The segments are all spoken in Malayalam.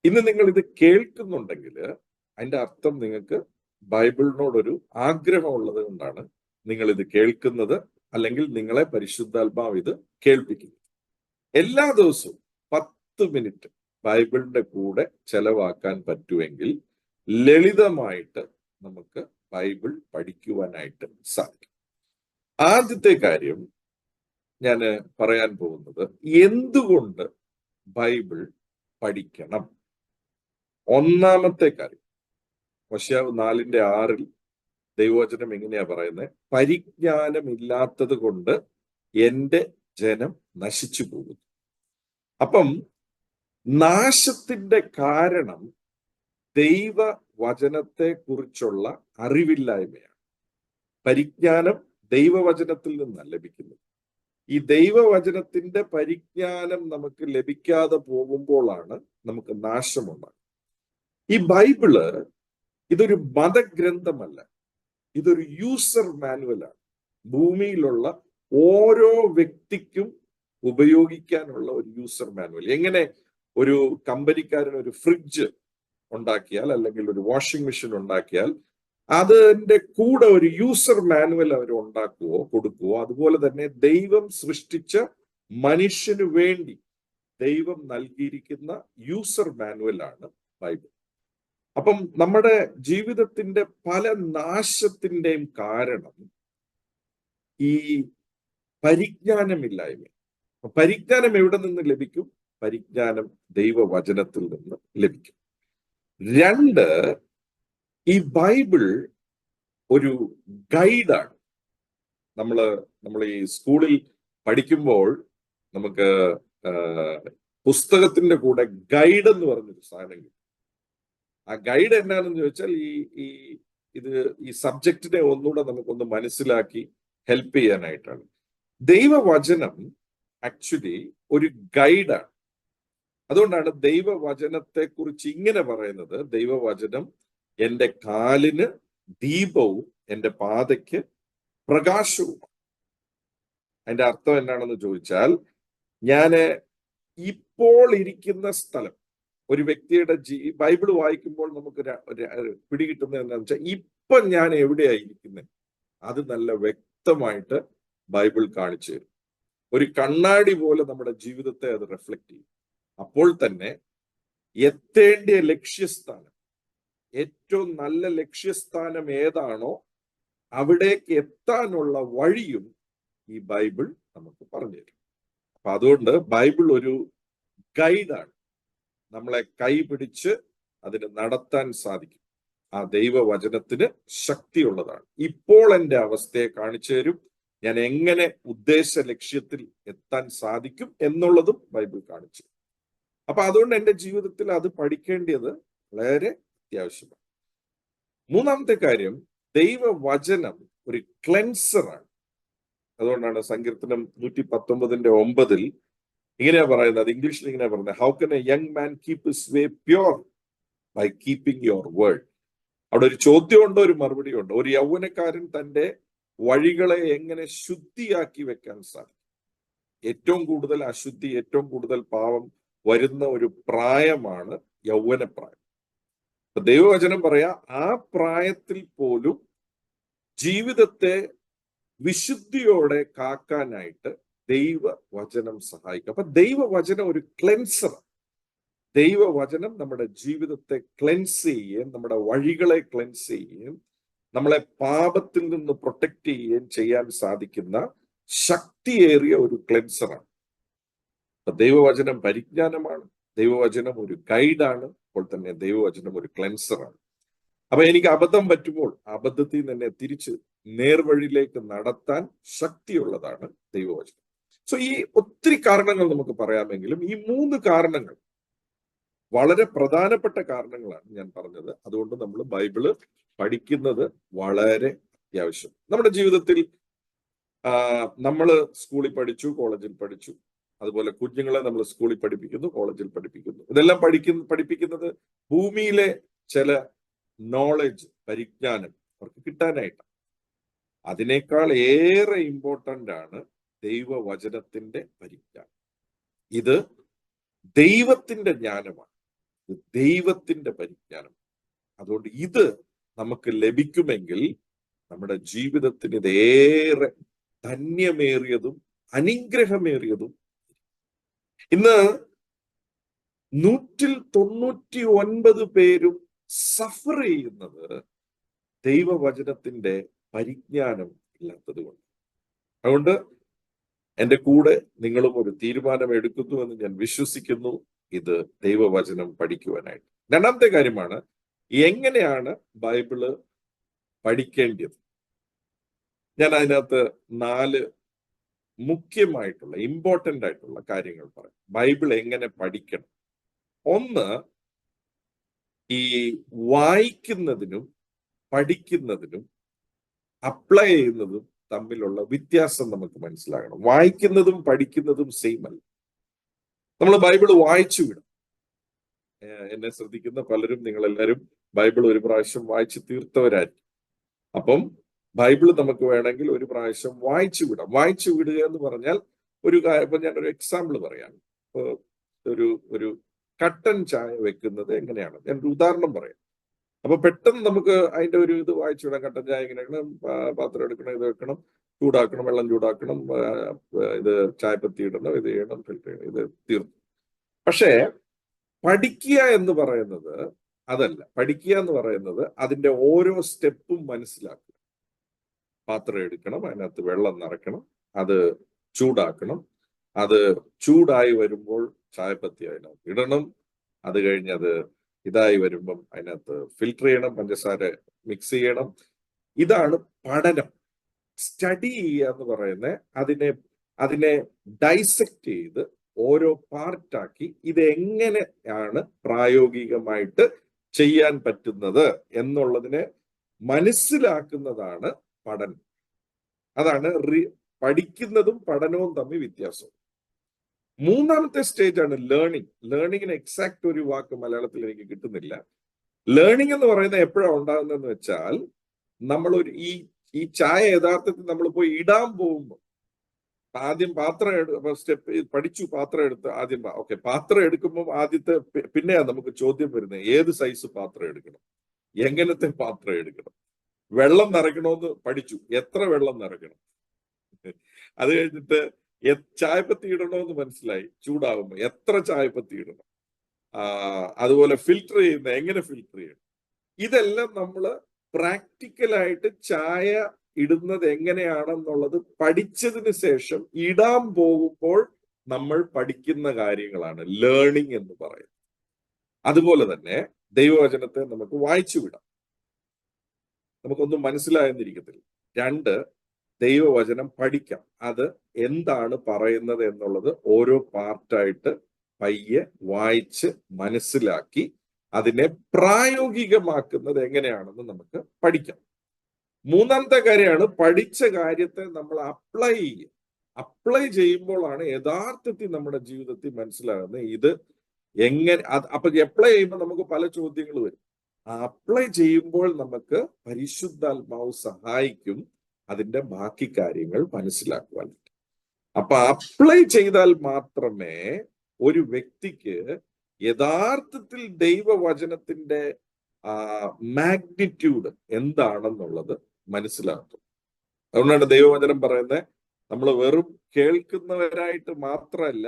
ഇന്ന് നിങ്ങൾ ഇത് കേൾക്കുന്നുണ്ടെങ്കിൽ അതിന്റെ അർത്ഥം നിങ്ങൾക്ക് ബൈബിളിനോടൊരു ആഗ്രഹമുള്ളത് കൊണ്ടാണ് നിങ്ങൾ ഇത് കേൾക്കുന്നത്, അല്ലെങ്കിൽ നിങ്ങളെ പരിശുദ്ധാത്മാവ് ഇത് കേൾപ്പിക്കുന്നത്. എല്ലാ ദിവസവും 10 മിനിറ്റ് ബൈബിളിന്റെ കൂടെ ചെലവാക്കാൻ പറ്റുമെങ്കിൽ ലളിതമായിട്ട് നമുക്ക് ബൈബിൾ പഠിക്കുവാനായിട്ട് സാധിക്കും. ആദ്യത്തെ കാര്യം ഞാൻ പറയാൻ പോകുന്നത്, എന്തുകൊണ്ട് ബൈബിൾ പഠിക്കണം. ഒന്നാമത്തെ കാര്യം, ഹോശേയ 4:6 ദൈവവചനം എങ്ങനെയാ പറയുന്നത്? പരിജ്ഞാനമില്ലാത്തത് കൊണ്ട് എന്റെ ജനം നശിച്ചു പോകുന്നു. അപ്പം നാശത്തിന്റെ കാരണം ദൈവവചനത്തെ കുറിച്ചുള്ള അറിവില്ലായ്മയാണ്. പരിജ്ഞാനം ദൈവവചനത്തിൽ നിന്നാണ് ലഭിക്കുന്നത്. ഈ ദൈവവചനത്തിന്റെ പരിജ്ഞാനം നമുക്ക് ലഭിക്കാതെ പോകുമ്പോഴാണ് നമുക്ക് നാശമുണ്ടാകുന്നത്. ഈ ബൈബിള് ഇതൊരു മതഗ്രന്ഥമല്ല, ഇതൊരു യൂസർ മാനുവലാണ്. ഭൂമിയിലുള്ള ഓരോ വ്യക്തിക്കും ഉപയോഗിക്കാനുള്ള ഒരു യൂസർ മാനുവൽ. എങ്ങനെ ഒരു കമ്പനിക്കാരൻ ഒരു ഫ്രിഡ്ജ് ഉണ്ടാക്കിയാൽ അല്ലെങ്കിൽ ഒരു വാഷിംഗ് മെഷീൻ ഉണ്ടാക്കിയാൽ അതിന്റെ കൂടെ ഒരു യൂസർ മാനുവൽ അവർ ഉണ്ടാക്കുവോ കൊടുക്കുവോ, അതുപോലെ തന്നെ ദൈവം സൃഷ്ടിച്ച മനുഷ്യന് വേണ്ടി ദൈവം നൽകിയിരിക്കുന്ന യൂസർ മാനുവലാണ് ബൈബിൾ. അപ്പം നമ്മുടെ ജീവിതത്തിന്റെ പല നാശത്തിന്റെയും കാരണം ഈ പരിജ്ഞാനമില്ലായ്മ. പരിജ്ഞാനം എവിടെ നിന്ന് ലഭിക്കും? പരിജ്ഞാനം ദൈവവചനത്തിൽ നിന്ന് ലഭിക്കും. 2, ഈ ബൈബിൾ ഒരു ഗൈഡാണ്. നമ്മൾ ഈ സ്കൂളിൽ പഠിക്കുമ്പോൾ നമുക്ക് പുസ്തകത്തിന്റെ കൂടെ ഗൈഡ് എന്ന് പറഞ്ഞൊരു സാധനം കിട്ടും. ആ ഗൈഡ് എന്നാണെന്ന് ചോദിച്ചാൽ ഈ സബ്ജക്റ്റിനെ ഒന്നുകൂടെ നമുക്കൊന്ന് മനസ്സിലാക്കി ഹെൽപ്പ് ചെയ്യാനായിട്ടാണ്. ദൈവവചനം ആക്ച്വലി ഒരു ഗൈഡാണ്. അതുകൊണ്ടാണ് ദൈവവചനത്തെ കുറിച്ച് ഇങ്ങനെ പറയുന്നത്, ദൈവവചനം എൻ്റെ കാലിന് ദീപവും എൻ്റെ പാതയ്ക്ക് പ്രകാശവുമാണ്. അതിന്റെ അർത്ഥം എന്താണെന്ന് ചോദിച്ചാൽ, ഞാന് ഇപ്പോൾ ഇരിക്കുന്ന സ്ഥലം, ഒരു വ്യക്തിയുടെ ബൈബിൾ വായിക്കുമ്പോൾ നമുക്ക് പിടികിട്ടുന്നത് എന്താണെന്ന് വെച്ചാൽ, ഇപ്പൊ ഞാൻ എവിടെയായിരിക്കുന്നത് അത് നല്ല വ്യക്തമായിട്ട് ബൈബിൾ കാണിച്ചു തരും. ഒരു കണ്ണാടി പോലെ നമ്മുടെ ജീവിതത്തെ അത് റിഫ്ലക്ട് ചെയ്യും. അപ്പോൾ തന്നെ എത്തേണ്ട ലക്ഷ്യസ്ഥാനം, ഏറ്റവും നല്ല ലക്ഷ്യസ്ഥാനം ഏതാണോ അവിടേക്ക് എത്താനുള്ള വഴിയും ഈ ബൈബിൾ നമുക്ക് പറഞ്ഞു തരും. അപ്പൊ അതുകൊണ്ട് ബൈബിൾ ഒരു ഗൈഡാണ്. നമ്മളെ കൈപിടിച്ച് അതിന് നടത്താൻ സാധിക്കും. ആ ദൈവവചനത്തിന് ശക്തിയുള്ളതാണ്. ഇപ്പോൾ എൻ്റെ അവസ്ഥയെ കാണിച്ചു തരും, ഞാൻ എങ്ങനെ ഉദ്ദേശ ലക്ഷ്യത്തിൽ എത്താൻ സാധിക്കും എന്നുള്ളതും ബൈബിൾ കാണിച്ചു. അപ്പൊ അതുകൊണ്ട് എൻ്റെ ജീവിതത്തിൽ അത് പഠിക്കേണ്ടത് വളരെ അത്യാവശ്യമാണ്. മൂന്നാമത്തെ കാര്യം, ദൈവവചനം ഒരു ക്ലെൻസറാണ്. അതുകൊണ്ടാണ് സങ്കീർത്തനം 119:9 ഇങ്ങനെയാ പറയുന്നത്, ഇംഗ്ലീഷിൽ ഇങ്ങനെയാ പറയുന്നത്, how can a young man keep his way pure by keeping your word. അവിടെ ഒരു ചോദ്യമുണ്ട്, ഒരു മറുപടി ഉണ്ട്. ഒരു യൗവനക്കാരൻ തന്റെ വഴികളെ എങ്ങനെ ശുദ്ധിയാക്കി വെക്കാൻ സാധിക്കും? ഏറ്റവും കൂടുതൽ അശുദ്ധി, ഏറ്റവും കൂടുതൽ പാപം വരുന്ന ഒരു പ്രായമാണ് യൗവനപ്രായം. ദൈവവചനം പറയാ, ആ പ്രായത്തിൽ പോലും ജീവിതത്തെ വിശുദ്ധിയോടെ കാക്കാനായിട്ട് ദൈവവചനം സഹായിക്കും. അപ്പൊ ദൈവവചനം ഒരു ക്ലെൻസറാണ്. ദൈവവചനം നമ്മുടെ ജീവിതത്തെ ക്ലെൻസ് ചെയ്യുകയും നമ്മുടെ വഴികളെ ക്ലെൻസ് ചെയ്യുകയും നമ്മളെ പാപത്തിൽ നിന്ന് പ്രൊട്ടക്ട് ചെയ്യുകയും ചെയ്യാൻ സാധിക്കുന്ന ശക്തിയേറിയ ഒരു ക്ലെൻസറാണ്. ദൈവവചനം പരിജ്ഞാനമാണ്, ദൈവവചനം ഒരു ഗൈഡാണ്, അപ്പോൾ തന്നെ ദൈവവചനം ഒരു ക്ലെൻസറാണ്. അപ്പൊ എനിക്ക് അബദ്ധം പറ്റുമ്പോൾ അബദ്ധത്തിൽ തന്നെ തിരിച്ച് നേർവഴിയിലേക്ക് നടത്താൻ ശക്തിയുള്ളതാണ് ദൈവവചനം. സോ ഈ ഒത്തിരി കാരണങ്ങൾ നമുക്ക് പറയാമെങ്കിലും ഈ 3 കാരണങ്ങൾ വളരെ പ്രധാനപ്പെട്ട കാരണങ്ങളാണ് ഞാൻ പറഞ്ഞത്. അതുകൊണ്ട് നമ്മൾ ബൈബിള് പഠിക്കുന്നത് വളരെ അത്യാവശ്യം. നമ്മുടെ ജീവിതത്തിൽ നമ്മൾ സ്കൂളിൽ പഠിച്ചു, കോളേജിൽ പഠിച്ചു, അതുപോലെ കുഞ്ഞുങ്ങളെ നമ്മൾ സ്കൂളിൽ പഠിപ്പിക്കുന്നു, കോളേജിൽ പഠിപ്പിക്കുന്നു. ഇതെല്ലാം പഠിപ്പിക്കുന്നത് ഭൂമിയിലെ ചില നോളജ്, പരിജ്ഞാനം അവർക്ക് കിട്ടാനായിട്ടാണ്. അതിനേക്കാൾ ഏറെ ഇമ്പോർട്ടൻ്റ് ആണ് ദൈവവചനത്തിന്റെ പരിജ്ഞാനം. ഇത് ദൈവത്തിന്റെ ജ്ഞാനമാണ്. ഇത് ദൈവത്തിന്റെ പരിജ്ഞാനം. അതുകൊണ്ട് ഇത് നമുക്ക് ലഭിക്കുമെങ്കിൽ നമ്മുടെ ജീവിതത്തിന് ഇതേറെ ധന്യമേറിയതും അനുഗ്രഹമേറിയതും. ഇന്ന് 199 പേരും സഫർ ചെയ്യുന്നത് ദൈവവചനത്തിന്റെ പരിജ്ഞാനം ഇല്ലാത്തത് കൊണ്ട്. അതുകൊണ്ട് എൻ്റെ കൂടെ നിങ്ങളും ഒരു തീരുമാനം എടുക്കുന്നു എന്ന് ഞാൻ വിശ്വസിക്കുന്നു, ഇത് ദൈവവചനം പഠിക്കുവാനായിട്ട്. രണ്ടാമത്തെ കാര്യമാണ്, എങ്ങനെയാണ് ബൈബിള് പഠിക്കേണ്ടത്. ഞാൻ അതിനകത്ത് 4 മുഖ്യമായിട്ടുള്ള ഇമ്പോർട്ടൻ്റ് ആയിട്ടുള്ള കാര്യങ്ങൾ പറയാം. ബൈബിൾ എങ്ങനെ പഠിക്കണം. ഒന്ന്, ഈ വായിക്കുന്നതിനും പഠിക്കുന്നതിനും അപ്ലൈ ചെയ്യുന്നതും തമ്മിലുള്ള വ്യത്യാസം നമുക്ക് മനസ്സിലാകണം. വായിക്കുന്നതും പഠിക്കുന്നതും സെയിം അല്ല. നമ്മൾ ബൈബിൾ വായിച്ചു വിടും. എന്നെ ശ്രദ്ധിക്കുന്ന പലരും, നിങ്ങളെല്ലാവരും ബൈബിൾ ഒരു പ്രാവശ്യം വായിച്ചു തീർത്തവരായിരിക്കും. അപ്പം ബൈബിൾ നമുക്ക് വേണമെങ്കിൽ ഒരു പ്രാവശ്യം വായിച്ചു വിടാം. വായിച്ചു വിടുക എന്ന് പറഞ്ഞാൽ ഒരു കാര്യം, ഇപ്പൊ ഞാനൊരു എക്സാമ്പിൾ പറയാം. ഒരു കട്ടൻ ചായ വെക്കുന്നത് എങ്ങനെയാണ്, ഞാനൊരു ഉദാഹരണം പറയാം. അപ്പൊ പെട്ടെന്ന് നമുക്ക് അതിന്റെ ഒരു ഇത് വായിച്ചു വിടാം. കട്ടൻ ചായ എങ്ങനെ വെക്കണം, പാത്രം എടുക്കണം, ഇത് വെക്കണം, ചൂടാക്കണം, വെള്ളം ചൂടാക്കണം, ഇത് ചായപ്പത്തി ഇടണം, ഇത് ചെയ്യണം, ഫിൽറ്റർ ചെയ്യണം, ഇത് തീർന്നു. പക്ഷേ പഠിക്കുക എന്ന് പറയുന്നത് അതല്ല. പഠിക്കുക എന്ന് പറയുന്നത് അതിന്റെ ഓരോ സ്റ്റെപ്പും മനസ്സിലാക്കുക. പാത്രം എടുക്കണം, അതിനകത്ത് വെള്ളം നിറയ്ക്കണം, അത് ചൂടാക്കണം, അത് ചൂടായി വരുമ്പോൾ ചായപ്പത്തി അതിനകത്ത് ഇടണം, അത് കഴിഞ്ഞ് അത് ഇതായി വരുമ്പം അതിനകത്ത് ഫിൽറ്റർ ചെയ്യണം, പഞ്ചസാര മിക്സ് ചെയ്യണം. ഇതാണ് പഠനം. സ്റ്റഡി ചെയ്യുക എന്ന് പറയുന്നത് അതിനെ ഡൈസെക്ട് ചെയ്ത് ഓരോ പാർട്ടാക്കി ഇതെങ്ങനെയാണ് പ്രായോഗികമായിട്ട് ചെയ്യാൻ പറ്റുന്നത് എന്നുള്ളതിനെ മനസ്സിലാക്കുന്നതാണ് പഠനം. അതാണ് പഠിക്കുന്നതും പഠനവും തമ്മിൽ വ്യത്യാസം. മൂന്നാമത്തെ സ്റ്റേജ് ആണ് ലേണിംഗ്. ലേണിങ്ങിന് എക്സാക്ട് ഒരു വാക്ക് മലയാളത്തിൽ എനിക്ക് കിട്ടുന്നില്ല. ലേണിംഗ് എന്ന് പറയുന്നത് എപ്പോഴാണ് ഉണ്ടാകുന്നതെന്ന് വെച്ചാൽ, നമ്മളൊരു ഈ ചായ യഥാർത്ഥത്തിൽ നമ്മൾ പോയി ഇടാൻ പോകുമ്പോൾ ആദ്യം പാത്രം സ്റ്റെപ്പ് പഠിച്ചു, പാത്രം എടുത്ത് ആദ്യം ഓക്കെ, പാത്രം എടുക്കുമ്പോൾ ആദ്യത്തെ പിന്നെയാണ് നമുക്ക് ചോദ്യം വരുന്നത്, ഏത് സൈസ് പാത്രം എടുക്കണം, എങ്ങനത്തെ പാത്രം എടുക്കണം, വെള്ളം നിറയ്ക്കണമെന്ന് പഠിച്ചു, എത്ര വെള്ളം നിറയ്ക്കണം, അത് കഴിഞ്ഞിട്ട് ചായപ്പത്തി ഇടണമെന്ന് മനസ്സിലായി, ചൂടാകുമ്പോൾ എത്ര ചായപ്പത്തി ഇടണം, അതുപോലെ ഫിൽറ്റർ ചെയ്യുന്ന എങ്ങനെ ഫിൽറ്റർ ചെയ്യണം. ഇതെല്ലാം നമ്മൾ പ്രാക്ടിക്കലായിട്ട് ചായ ഇടുന്നത് എങ്ങനെയാണെന്നുള്ളത് പഠിച്ചതിന് ശേഷം ഇടാൻ പോകുമ്പോൾ നമ്മൾ പഠിക്കുന്ന കാര്യങ്ങളാണ് ലേണിംഗ് എന്ന് പറയുന്നത്. അതുപോലെ തന്നെ ദൈവവചനത്തെ നമുക്ക് വായിച്ചു വിടാം, നമുക്കൊന്നും മനസ്സിലായെന്നിരിക്കത്തില്ല. 2, ദൈവവചനം പഠിക്കാം. അത് എന്താണ് പറയുന്നത് എന്നുള്ളത് ഓരോ പാർട്ടായിട്ട് പയ്യെ വായിച്ച് മനസ്സിലാക്കി അതിനെ പ്രായോഗികമാക്കുന്നത് എങ്ങനെയാണെന്ന് നമുക്ക് പഠിക്കാം. മൂന്നാമത്തെ കാര്യമാണ് പഠിച്ച കാര്യത്തെ നമ്മൾ അപ്ലൈ ചെയ്യുക. അപ്ലൈ ചെയ്യുമ്പോഴാണ് യഥാർത്ഥത്തിൽ നമ്മുടെ ജീവിതത്തിൽ മനസ്സിലാകുന്നത് ഇത് എങ്ങനെ. അപ്പൊ അപ്ലൈ ചെയ്യുമ്പോൾ നമുക്ക് പല ചോദ്യങ്ങൾ വരും. അപ്ലൈ ചെയ്യുമ്പോൾ നമുക്ക് പരിശുദ്ധാത്മാവ് സഹായിക്കും അതിന്റെ ബാക്കി കാര്യങ്ങൾ മനസ്സിലാക്കുവാൻ. അപ്പൊ അപ്ലൈ ചെയ്താൽ മാത്രമേ ഒരു വ്യക്തിക്ക് യഥാർത്ഥത്തിൽ ദൈവവചനത്തിന്റെ മാഗ്നിറ്റ്യൂഡ് എന്താണെന്നുള്ളത് മനസ്സിലാക്കും. അതുകൊണ്ടാണ് ദൈവവചനം പറയുന്നത്, നമ്മൾ വെറും കേൾക്കുന്നവരായിട്ട് മാത്രമല്ല,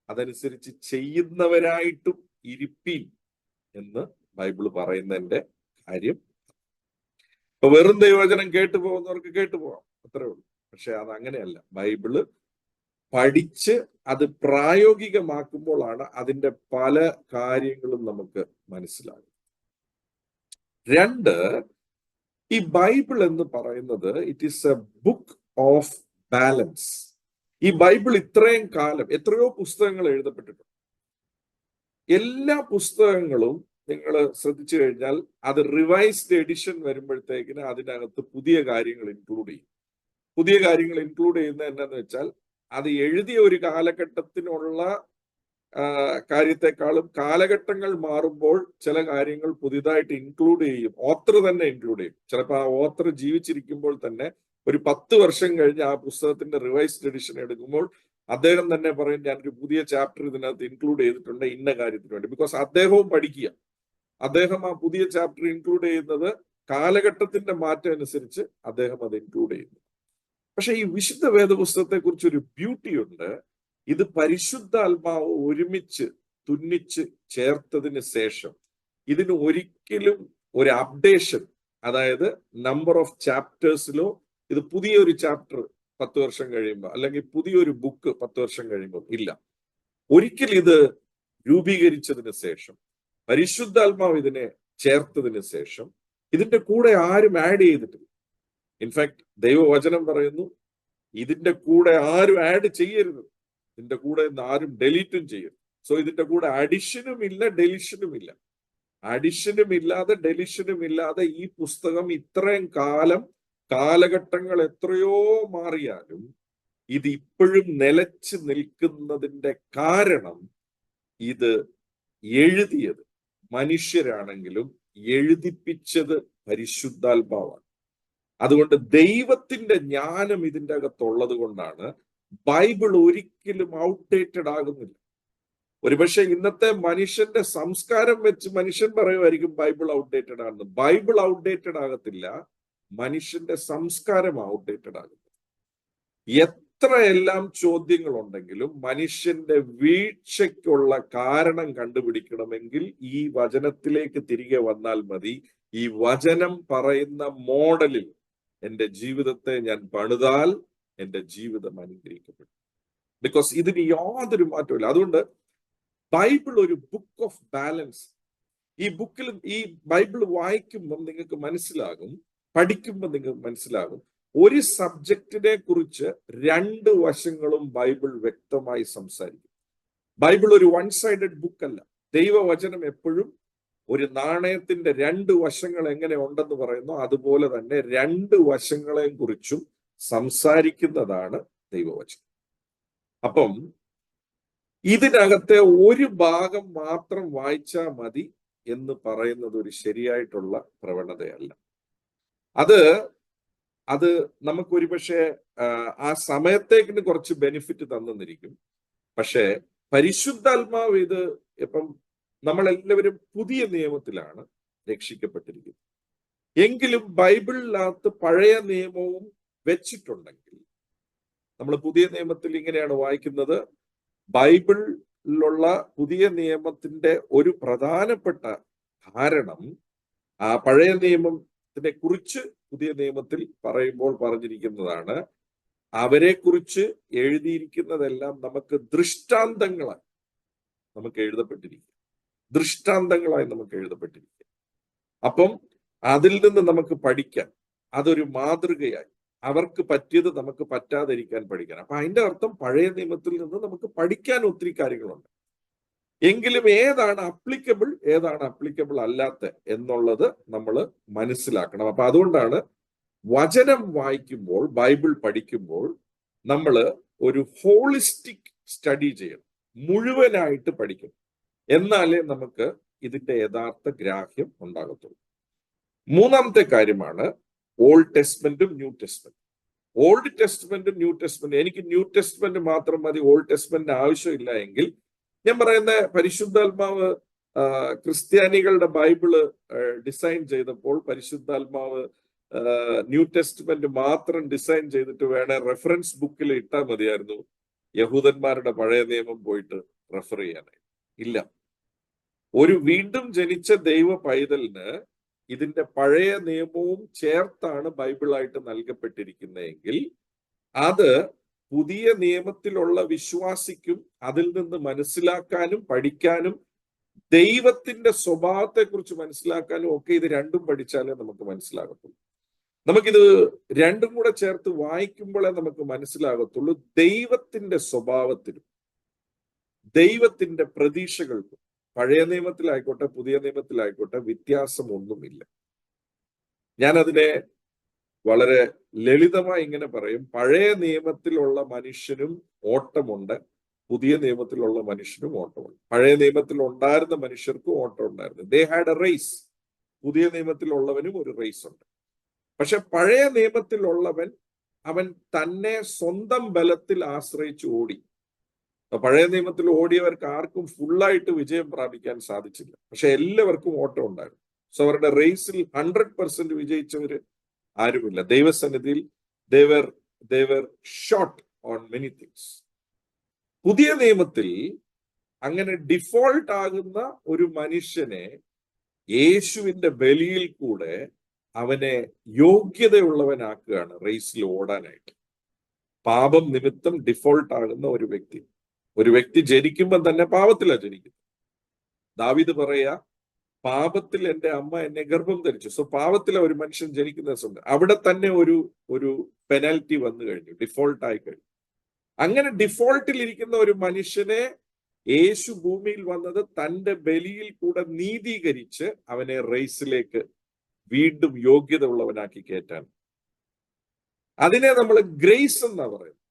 അതനുസരിച്ച് ചെയ്യുന്നവരായിട്ടും ഇരിപ്പീൻ എന്ന് ബൈബിള് പറയുന്നതിന്റെ കാര്യം. ഇപ്പൊ വെറും ദൈവവചനം കേട്ടു പോകുന്നവർക്ക് കേട്ടു പോകാം, അത്രേ ഉള്ളൂ. പക്ഷെ അത് അങ്ങനെയല്ല. ബൈബിള് പഠിച്ച് അത് പ്രായോഗികമാക്കുമ്പോഴാണ് അതിന്റെ പല കാര്യങ്ങളും നമുക്ക് മനസ്സിലാകും. 2, ഈ ബൈബിൾ എന്ന് പറയുന്നത് it is A book of balance. ഈ ബൈബിൾ ഇത്രയും കാലം എത്രയോ പുസ്തകങ്ങൾ എഴുതപ്പെട്ടിട്ടുണ്ട്. എല്ലാ പുസ്തകങ്ങളും നിങ്ങൾ ശ്രദ്ധിച്ചു കഴിഞ്ഞാൽ അത് റിവൈസ്ഡ് എഡിഷൻ വരുമ്പോഴത്തേക്കിന് അതിനകത്ത് പുതിയ കാര്യങ്ങൾ ഇൻക്ലൂഡ് ചെയ്യും. പുതിയ കാര്യങ്ങൾ ഇൻക്ലൂഡ് ചെയ്യുന്നത് എന്താന്ന് വെച്ചാൽ, അത് എഴുതിയ ഒരു കാലഘട്ടത്തിനുള്ള കാര്യത്തെക്കാളും കാലഘട്ടങ്ങൾ മാറുമ്പോൾ ചില കാര്യങ്ങൾ പുതിയതായിട്ട് ഇൻക്ലൂഡ് ചെയ്യും. ഓത്തർ തന്നെ ഇൻക്ലൂഡ് ചെയ്യും. ചിലപ്പോൾ ആ ഓത്തർ ജീവിച്ചിരിക്കുമ്പോൾ തന്നെ ഒരു 10 വർഷം കഴിഞ്ഞ് ആ പുസ്തകത്തിന്റെ റിവൈസ്ഡ് എഡിഷൻ എടുക്കുമ്പോൾ അദ്ദേഹം തന്നെ പറയും ഞാനൊരു പുതിയ ചാപ്റ്റർ ഇതിനകത്ത് ഇൻക്ലൂഡ് ചെയ്തിട്ടുണ്ട് ഇന്ന കാര്യത്തിന് വേണ്ടി. ബിക്കോസ് അദ്ദേഹവും പഠിക്കുക. അദ്ദേഹം ആ പുതിയ ചാപ്റ്റർ ഇൻക്ലൂഡ് ചെയ്യുന്നത് കാലഘട്ടത്തിന്റെ മാറ്റം അനുസരിച്ച് അദ്ദേഹം അത് ഇൻക്ലൂഡ് ചെയ്യുന്നു. പക്ഷെ ഈ വിശുദ്ധ വേദപുസ്തകത്തെ കുറിച്ച് ഒരു ബ്യൂട്ടി ഉണ്ട്. ഇത് പരിശുദ്ധാത്മാവ് ഒരുമിച്ച് തുന്നിച്ച് ചേർത്തതിന് ശേഷം ഇതിന് ഒരിക്കലും ഒരു അപ്ഡേഷൻ, അതായത് നമ്പർ ഓഫ് ചാപ്റ്റേഴ്സിലോ ഇത് പുതിയൊരു ചാപ്റ്റർ 10 വർഷം കഴിയുമ്പോൾ അല്ലെങ്കിൽ പുതിയൊരു ബുക്ക് 10 വർഷം കഴിയുമ്പോൾ ഇല്ല. ഒരിക്കൽ ഇത് രൂപീകരിച്ചതിന് ശേഷം പരിശുദ്ധാത്മാവ് ഇതിനെ ചേർത്തതിന് ശേഷം ഇതിന്റെ കൂടെ ആരും ആഡ് ചെയ്തിട്ടില്ല. ഇൻഫാക്ട് ദൈവവചനം പറയുന്നു ഇതിന്റെ കൂടെ ആരും ആഡ് ചെയ്യരുത്, ഇതിന്റെ കൂടെ ആരും ഡെലീറ്റും ചെയ്യരുത്. സോ ഇതിന്റെ കൂടെ അഡിഷനും ഇല്ല, ഡെലിഷനും ഇല്ല. അഡിഷനും ഇല്ലാതെ ഡെലിഷനും ഇല്ലാതെ ഈ പുസ്തകം ഇത്രയും കാലം, കാലഘട്ടങ്ങൾ എത്രയോ മാറിയാലും ഇത് ഇപ്പോഴും നിലച്ച് നിൽക്കുന്നതിന്റെ കാരണം ഇത് എഴുതിയത് മനുഷ്യരാണെങ്കിലും എഴുതിപ്പിച്ചത് പരിശുദ്ധാത്മാവാണ്. അതുകൊണ്ട് ദൈവത്തിന്റെ ജ്ഞാനം ഇതിൻ്റെ അകത്തുള്ളത് കൊണ്ടാണ് ബൈബിൾ ഒരിക്കലും ഔട്ട്ഡേറ്റഡ് ആകുന്നില്ല. ഒരുപക്ഷെ ഇന്നത്തെ മനുഷ്യന്റെ സംസ്കാരം വെച്ച് മനുഷ്യൻ പറയുമായിരിക്കും ബൈബിൾ ഔട്ട്ഡേറ്റഡ് ആണെന്ന്. ബൈബിൾ ഔട്ട്ഡേറ്റഡ് ആകത്തില്ല, മനുഷ്യന്റെ സംസ്കാരം ഔട്ട്ഡേറ്റഡ് ആകുന്നു. എത്രയെല്ലാം ചോദ്യങ്ങൾ ഉണ്ടെങ്കിലും മനുഷ്യന്റെ വീഴ്ചയ്ക്കുള്ള കാരണം കണ്ടുപിടിക്കണമെങ്കിൽ ഈ വചനത്തിലേക്ക് തിരികെ വന്നാൽ മതി. ഈ വചനം പറയുന്ന മോഡലിൽ എൻ്റെ ജീവിതത്തെ ഞാൻ പണിതാൽ എൻ്റെ ജീവിതം അനുഗ്രഹിക്കപ്പെടും. ബിക്കോസ് ഇതിന് യാതൊരു മാറ്റമില്ല. അതുകൊണ്ട് ബൈബിൾ ഒരു ബുക്ക് ഓഫ് ബാലൻസ്. ഈ ബൈബിൾ വായിക്കുമ്പം നിങ്ങൾക്ക് മനസ്സിലാകും, പഠിക്കുമ്പോൾ നിങ്ങൾക്ക് മനസ്സിലാകും, ഒരു സബ്ജക്റ്റിനെ കുറിച്ച് 2 വശങ്ങളും ബൈബിൾ വ്യക്തമായി സംസാരിക്കും. ബൈബിൾ ഒരു വൺ സൈഡഡ് ബുക്ക് അല്ല. ദൈവവചനം എപ്പോഴും ഒരു നാണയത്തിന്റെ 2 വശങ്ങൾ എങ്ങനെ ഉണ്ടെന്ന് പറയുന്നു അതുപോലെ തന്നെ 2 വശങ്ങളെ കുറിച്ചും സംസാരിക്കുന്നതാണ് ദൈവവചനം. അപ്പം ഇതിനകത്തെ ഒരു ഭാഗം മാത്രം വായിച്ചാൽ മതി എന്ന് പറയുന്നത് ഒരു ശരിയായിട്ടുള്ള പ്രവണതയല്ല. അത് നമുക്കൊരു പക്ഷേ ആ സമയത്തേക്കിന് കുറച്ച് ബെനിഫിറ്റ് തന്നിരിക്കും. പക്ഷേ പരിശുദ്ധാത്മാവ് ഇത് ഇപ്പം നമ്മളെല്ലാവരും പുതിയ നിയമത്തിലാണ് രക്ഷിക്കപ്പെട്ടിരിക്കുന്നത്. എങ്കിലും ബൈബിളിനകത്ത് പഴയ നിയമവും വെച്ചിട്ടുണ്ടെങ്കിൽ നമ്മൾ പുതിയ നിയമത്തിൽ ഇങ്ങനെയാണ് വായിക്കുന്നത്. ബൈബിളിലുള്ള പുതിയ നിയമത്തിന്റെ ഒരു പ്രധാനപ്പെട്ട കാരണം ആ പഴയ നിയമത്തിനെ കുറിച്ച് പുതിയ നിയമത്തിൽ പറയുമ്പോൾ പറഞ്ഞിരിക്കുന്നതാണ്. അവരെ കുറിച്ച് എഴുതിയിരിക്കുന്നതെല്ലാം നമുക്ക് ദൃഷ്ടാന്തങ്ങളായി നമുക്ക് എഴുതപ്പെട്ടിരിക്കും. ദൃഷ്ടാന്തങ്ങളായി നമുക്ക് എഴുതപ്പെട്ടിരിക്കും. അപ്പം അതിൽ നിന്ന് നമുക്ക് പഠിക്കാൻ, അതൊരു മാതൃകയായി അവർക്ക് പറ്റിയത് നമുക്ക് പറ്റാതിരിക്കാൻ പഠിക്കാൻ. അപ്പൊ അതിന്റെ അർത്ഥം പഴയ നിയമത്തിൽ നിന്ന് നമുക്ക് പഠിക്കാൻ ഒത്തിരി കാര്യങ്ങളുണ്ട്. എങ്കിലും ഏതാണ് അപ്ലിക്കബിൾ അല്ലാത്ത എന്നുള്ളത് നമ്മൾ മനസ്സിലാക്കണം. അപ്പൊ അതുകൊണ്ടാണ് വചനം വായിക്കുമ്പോൾ, ബൈബിൾ പഠിക്കുമ്പോൾ നമ്മൾ ഒരു ഹോളിസ്റ്റിക് സ്റ്റഡി ചെയ്യണം, മുഴുവനായിട്ട് പഠിക്കണം. എന്നാലേ നമുക്ക് ഇതിന്റെ യഥാർത്ഥ ഗ്രാഹ്യം ഉണ്ടാകത്തുള്ളൂ. മൂന്നാമത്തെ കാര്യമാണ് ഓൾഡ് ടെസ്റ്റ്മെന്റും ന്യൂ ടെസ്റ്റ്മെന്റും. ഓൾഡ് ടെസ്റ്റ്മെന്റും ന്യൂ ടെസ്റ്റ്മെന്റും, എനിക്ക് ന്യൂ ടെസ്റ്റ്മെന്റ് മാത്രം മതി, ഓൾഡ് ടെസ്റ്റ്മെന്റ് ആവശ്യമില്ല എങ്കിൽ ഞാൻ പറയുന്ന പരിശുദ്ധാത്മാവ് ക്രിസ്ത്യാനികളുടെ ബൈബിള് ഡിസൈൻ ചെയ്തപ്പോൾ പരിശുദ്ധാത്മാവ് ന്യൂ ടെസ്റ്റ്മെന്റ് മാത്രം ഡിസൈൻ ചെയ്തിട്ട് വേണേ റെഫറൻസ് ബുക്കിൽ ഇട്ടാൽ മതിയായിരുന്നു യഹൂദന്മാരുടെ പഴയ നിയമം പോയിട്ട് റെഫർ ചെയ്യാനായി. ഇല്ല, ഒരു വീണ്ടും ജനിച്ച ദൈവ പൈതലിന് ഇതിന്റെ പഴയ നിയമവും ചേർത്താണ് ബൈബിളായിട്ട് നൽകപ്പെട്ടിരിക്കുന്നതെങ്കിൽ അത് പുതിയ നിയമത്തിലുള്ള വിശ്വാസിക്കും അതിൽ നിന്ന് മനസ്സിലാക്കാനും പഠിക്കാനും ദൈവത്തിന്റെ സ്വഭാവത്തെക്കുറിച്ച് മനസ്സിലാക്കാനും ഒക്കെ ഇത് രണ്ടും പഠിച്ചാലേ നമുക്ക് മനസ്സിലാകത്തുള്ളൂ. നമുക്കിത് രണ്ടും കൂടെ ചേർത്ത് വായിക്കുമ്പോഴേ നമുക്ക് മനസ്സിലാകത്തുള്ളൂ ദൈവത്തിന്റെ സ്വഭാവത്തിനും ദൈവത്തിന്റെ പ്രതീക്ഷകൾക്കും പഴയ നിയമത്തിലായിക്കോട്ടെ പുതിയ നിയമത്തിലായിക്കോട്ടെ വ്യത്യാസമൊന്നുമില്ല. ഞാനതിനെ വളരെ ലളിതമായി ഇങ്ങനെ പറയും, പഴയ നിയമത്തിലുള്ള മനുഷ്യനും ഓട്ടമുണ്ട്, പുതിയ നിയമത്തിലുള്ള മനുഷ്യനും ഓട്ടമുണ്ട്. പഴയ നിയമത്തിൽ ഉണ്ടായിരുന്ന മനുഷ്യർക്കും ഓട്ടം ഉണ്ടായിരുന്നു, ദേ ഹാഡ് എ റേസ്. പുതിയ നിയമത്തിലുള്ളവനും ഒരു റേസ് ഉണ്ട്. പക്ഷെ പഴയ നിയമത്തിലുള്ളവൻ അവൻ തന്നെ സ്വന്തം ബലത്തിൽ ആശ്രയിച്ച് ഓടി. പഴയ നിയമത്തിൽ ഓടിയവർക്ക് ആർക്കും ഫുള്ളായിട്ട് വിജയം പ്രാപിക്കാൻ സാധിച്ചില്ല, പക്ഷെ എല്ലാവർക്കും ഓട്ടം ഉണ്ടായിരുന്നു. സോ അവരുടെ റേസിൽ 100% വിജയിച്ചവര് ആരുമില്ല. ദൈവസന്നിധിയിൽ they were short on many things. പുതിയ നിയമത്തിൽ അങ്ങനെ ഡിഫോൾട്ട് ആകുന്ന ഒരു മനുഷ്യനെ യേശുവിന്റെ ബലിയിൽ കൂടെ അവനെ യോഗ്യതയുള്ളവനാക്കുകയാണ് റേസിൽ ഓടാനായിട്ട്. പാപം നിമിത്തം ഡിഫോൾട്ട് ആകുന്ന ഒരു വ്യക്തി ജനിക്കുമ്പോൾ തന്നെ പാപത്തിലാണ് ജനിക്കുന്നത്. ദാവീദ് പറയാ, പാപത്തിൽ എൻ്റെ അമ്മ എന്നെ ഗർഭം ധരിച്ചു. സോ പാപത്തിലെ ഒരു മനുഷ്യൻ ജനിക്കുന്ന സമയം അവിടെ തന്നെ ഒരു പെനാൽറ്റി വന്നു കഴിഞ്ഞു, ഡിഫോൾട്ട് ആയി കഴിഞ്ഞു. അങ്ങനെ ഡിഫോൾട്ടിൽ ഇരിക്കുന്ന ഒരു മനുഷ്യനെ യേശു ഭൂമിയിൽ വന്നത് തന്റെ ബലിയിൽ കൂടെ നീതീകരിച്ച് അവനെ റേസിലേക്ക് വീണ്ടും യോഗ്യത ഉള്ളവനാക്കി കയറ്റാൻ. അതിനെ നമ്മൾ ഗ്രേസ് എന്നാ പറയുന്നത്.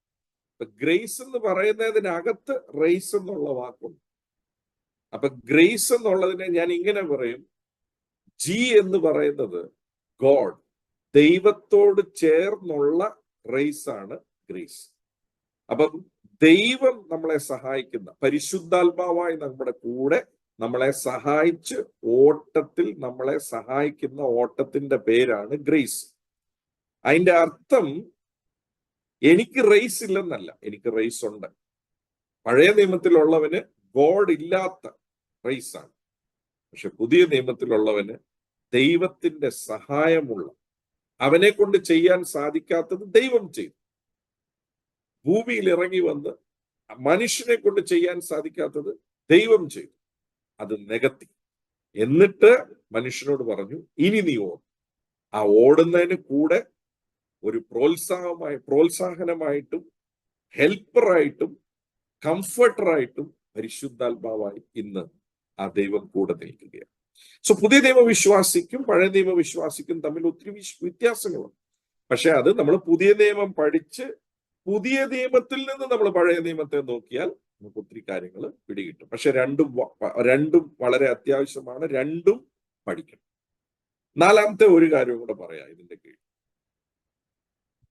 ഗ്രേസ് എന്ന് പറയുന്നതിനകത്ത് റേസ് എന്നുള്ള വാക്കുണ്ട്. അപ്പൊ ഗ്രേസ് എന്നുള്ളതിനെ ഞാൻ ഇങ്ങനെ പറയും, ജി എന്ന് പറയുന്നത് ഗോഡ്, ദൈവത്തോട് ചേർന്നുള്ള റേസ് ആണ് ഗ്രേസ്. അപ്പം ദൈവം നമ്മളെ സഹായിക്കുന്ന, പരിശുദ്ധാത്മാവായി നമ്മുടെ കൂടെ നമ്മളെ സഹായിച്ച് ഓട്ടത്തിൽ നമ്മളെ സഹായിക്കുന്ന ഓട്ടത്തിന്റെ പേരാണ് ഗ്രേസ്. അതിന്റെ അർത്ഥം എനിക്ക് റേസ് ഇല്ലെന്നല്ല, എനിക്ക് റേസ് ഉണ്ട്. പഴയ നിയമത്തിലുള്ളവന് ഗോഡ് ഇല്ലാത്ത റേസാണ്. പക്ഷെ പുതിയ നിയമത്തിലുള്ളവന് ദൈവത്തിന്റെ സഹായമുള്ള, അവനെ കൊണ്ട് ചെയ്യാൻ സാധിക്കാത്തത് ദൈവം ചെയ്തു. ഭൂമിയിൽ ഇറങ്ങി വന്ന് മനുഷ്യനെ കൊണ്ട് ചെയ്യാൻ സാധിക്കാത്തത് ദൈവം ചെയ്തു. അത് നികത്തി. എന്നിട്ട് മനുഷ്യനോട് പറഞ്ഞു, ഇനി നീ ഓടും. ആ ഓടുന്നതിന് കൂടെ ഒരു പ്രോത്സാഹനമായിട്ടും ഹെൽപ്പറായിട്ടും കംഫർട്ടറായിട്ടും പരിശുദ്ധാത്മാവായി ഇന്ന് ആ ദൈവം കൂടെ നിൽക്കുകയാണ്. സോ പുതിയ നിയമവിശ്വാസിക്കും പഴയ നിയമവിശ്വാസിക്കും തമ്മിൽ ഒത്തിരി വ്യത്യാസങ്ങളുണ്ട്. പക്ഷെ അത് നമ്മൾ പുതിയ നിയമം പഠിച്ച് പുതിയ നിയമത്തിൽ നിന്ന് നമ്മൾ പഴയ നിയമത്തെ നോക്കിയാൽ നമുക്ക് ഒത്തിരി കാര്യങ്ങൾ പിടികിട്ടും. പക്ഷെ രണ്ടും വളരെ അത്യാവശ്യമാണ്, രണ്ടും പഠിക്കണം. നാലാമത്തെ ഒരു കാര്യം കൂടെ പറയാം ഇതിന്റെ കീഴിൽ.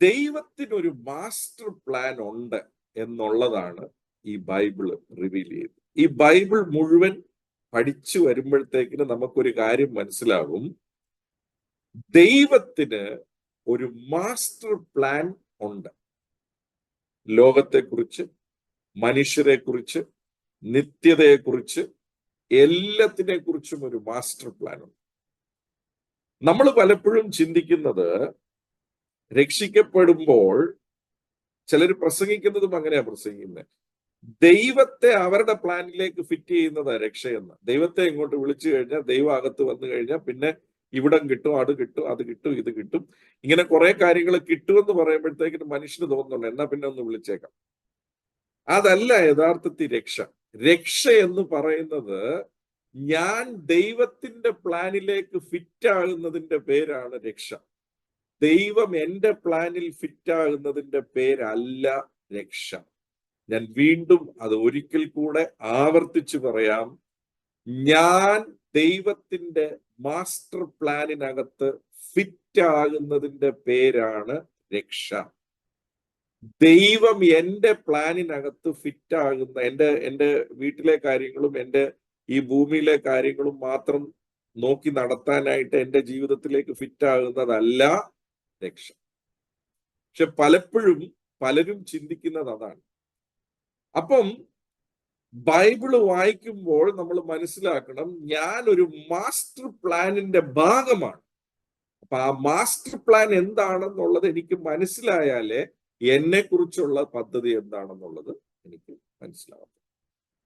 ദൈവത്തിനൊരു മാസ്റ്റർ പ്ലാൻ ഉണ്ട് എന്നുള്ളതാണ് ഈ ബൈബിള് റിവീൽ ചെയ്തത്. ഈ ബൈബിൾ മുഴുവൻ പഠിച്ചു വരുമ്പോഴത്തേക്കിന് നമുക്കൊരു കാര്യം മനസ്സിലാകും. ദൈവത്തിന് ഒരു മാസ്റ്റർ പ്ലാൻ ഉണ്ട്. ലോകത്തെക്കുറിച്ച്, മനുഷ്യരെക്കുറിച്ച്, നിത്യതയെക്കുറിച്ച്, എല്ലാത്തിനെ കുറിച്ചും ഒരു മാസ്റ്റർ പ്ലാൻ ഉണ്ട്. നമ്മൾ പലപ്പോഴും ചിന്തിക്കുന്നത്, രക്ഷിക്കപ്പെടുമ്പോൾ ചിലർ പ്രസംഗിക്കുന്നതും അങ്ങനെയാ പ്രസംഗിക്കുന്നത്, ദൈവത്തെ അവരുടെ പ്ലാനിലേക്ക് ഫിറ്റ് ചെയ്യുന്നതാ രക്ഷയെന്ന്. ദൈവത്തെ ഇങ്ങോട്ട് വിളിച്ചു കഴിഞ്ഞാൽ, ദൈവം അകത്ത് വന്നു കഴിഞ്ഞാൽ പിന്നെ ഇവിടം കിട്ടും, അത് കിട്ടും, അത് കിട്ടും, ഇത് കിട്ടും, ഇങ്ങനെ കുറെ കാര്യങ്ങൾ കിട്ടുമെന്ന് പറയുമ്പോഴത്തേക്കിന് മനുഷ്യന് തോന്നുന്നുണ്ട്, എന്നാ പിന്നെ ഒന്ന് വിളിച്ചേക്കാം. അതല്ല യഥാർത്ഥത്തിൽ രക്ഷ. രക്ഷ എന്ന് പറയുന്നത് ഞാൻ ദൈവത്തിന്റെ പ്ലാനിലേക്ക് ഫിറ്റ് ആകുന്നതിന്റെ പേരാണ് രക്ഷ. ദൈവം എന്റെ പ്ലാനിൽ ഫിറ്റ് ആകുന്നതിന്റെ പേരല്ല രക്ഷ. ഞാൻ വീണ്ടും അത് ഒരിക്കൽ കൂടെ ആവർത്തിച്ചു പറയാം. ഞാൻ ദൈവത്തിന്റെ മാസ്റ്റർ പ്ലാനിനകത്ത് ഫിറ്റ് ആകുന്നതിന്റെ പേരാണ് രക്ഷ. ദൈവം എന്റെ പ്ലാനിനകത്ത് ഫിറ്റ് ആകുന്ന, എൻ്റെ വീട്ടിലെ കാര്യങ്ങളും എൻ്റെ ഈ ഭൂമിയിലെ കാര്യങ്ങളും മാത്രം നോക്കി നടത്താനായിട്ട് എൻ്റെ ജീവിതത്തിലേക്ക് ഫിറ്റ് ആകുന്നതല്ല രക്ഷ. പക്ഷെ പലരും ചിന്തിക്കുന്നത് അതാണ്. അപ്പം ബൈബിള് വായിക്കുമ്പോൾ നമ്മൾ മനസ്സിലാക്കണം, ഞാൻ ഒരു മാസ്റ്റർ പ്ലാനിന്റെ ഭാഗമാണ്. അപ്പൊ ആ മാസ്റ്റർ പ്ലാൻ എന്താണെന്നുള്ളത് എനിക്ക് മനസ്സിലായാലേ എന്നെ കുറിച്ചുള്ള പദ്ധതി എന്താണെന്നുള്ളത് എനിക്ക് മനസ്സിലാവും.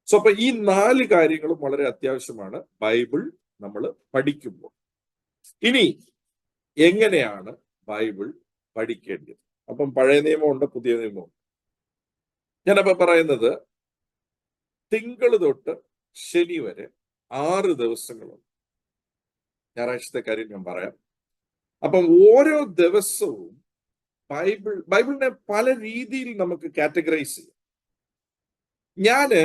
സോ അപ്പൊ ഈ 4 കാര്യങ്ങളും വളരെ അത്യാവശ്യമാണ് ബൈബിൾ നമ്മൾ പഠിക്കുമ്പോൾ. ഇനി എങ്ങനെയാണ് ബൈബിൾ പഠിക്കേണ്ടത്? അപ്പം പഴയ നിയമമുണ്ട്, പുതിയ നിയമമുണ്ട്. ഞാനപ്പോ പറയുന്നത്, തിങ്കൾ തൊട്ട് ശനി വരെ 6 ദിവസങ്ങളുണ്ട്. ഞായറാഴ്ചത്തെ കാര്യം ഞാൻ പറയാം. അപ്പം ഓരോ ദിവസവും ബൈബിളിനെ പല രീതിയിൽ നമുക്ക് കാറ്റഗറൈസ് ചെയ്യാം. ഞാന്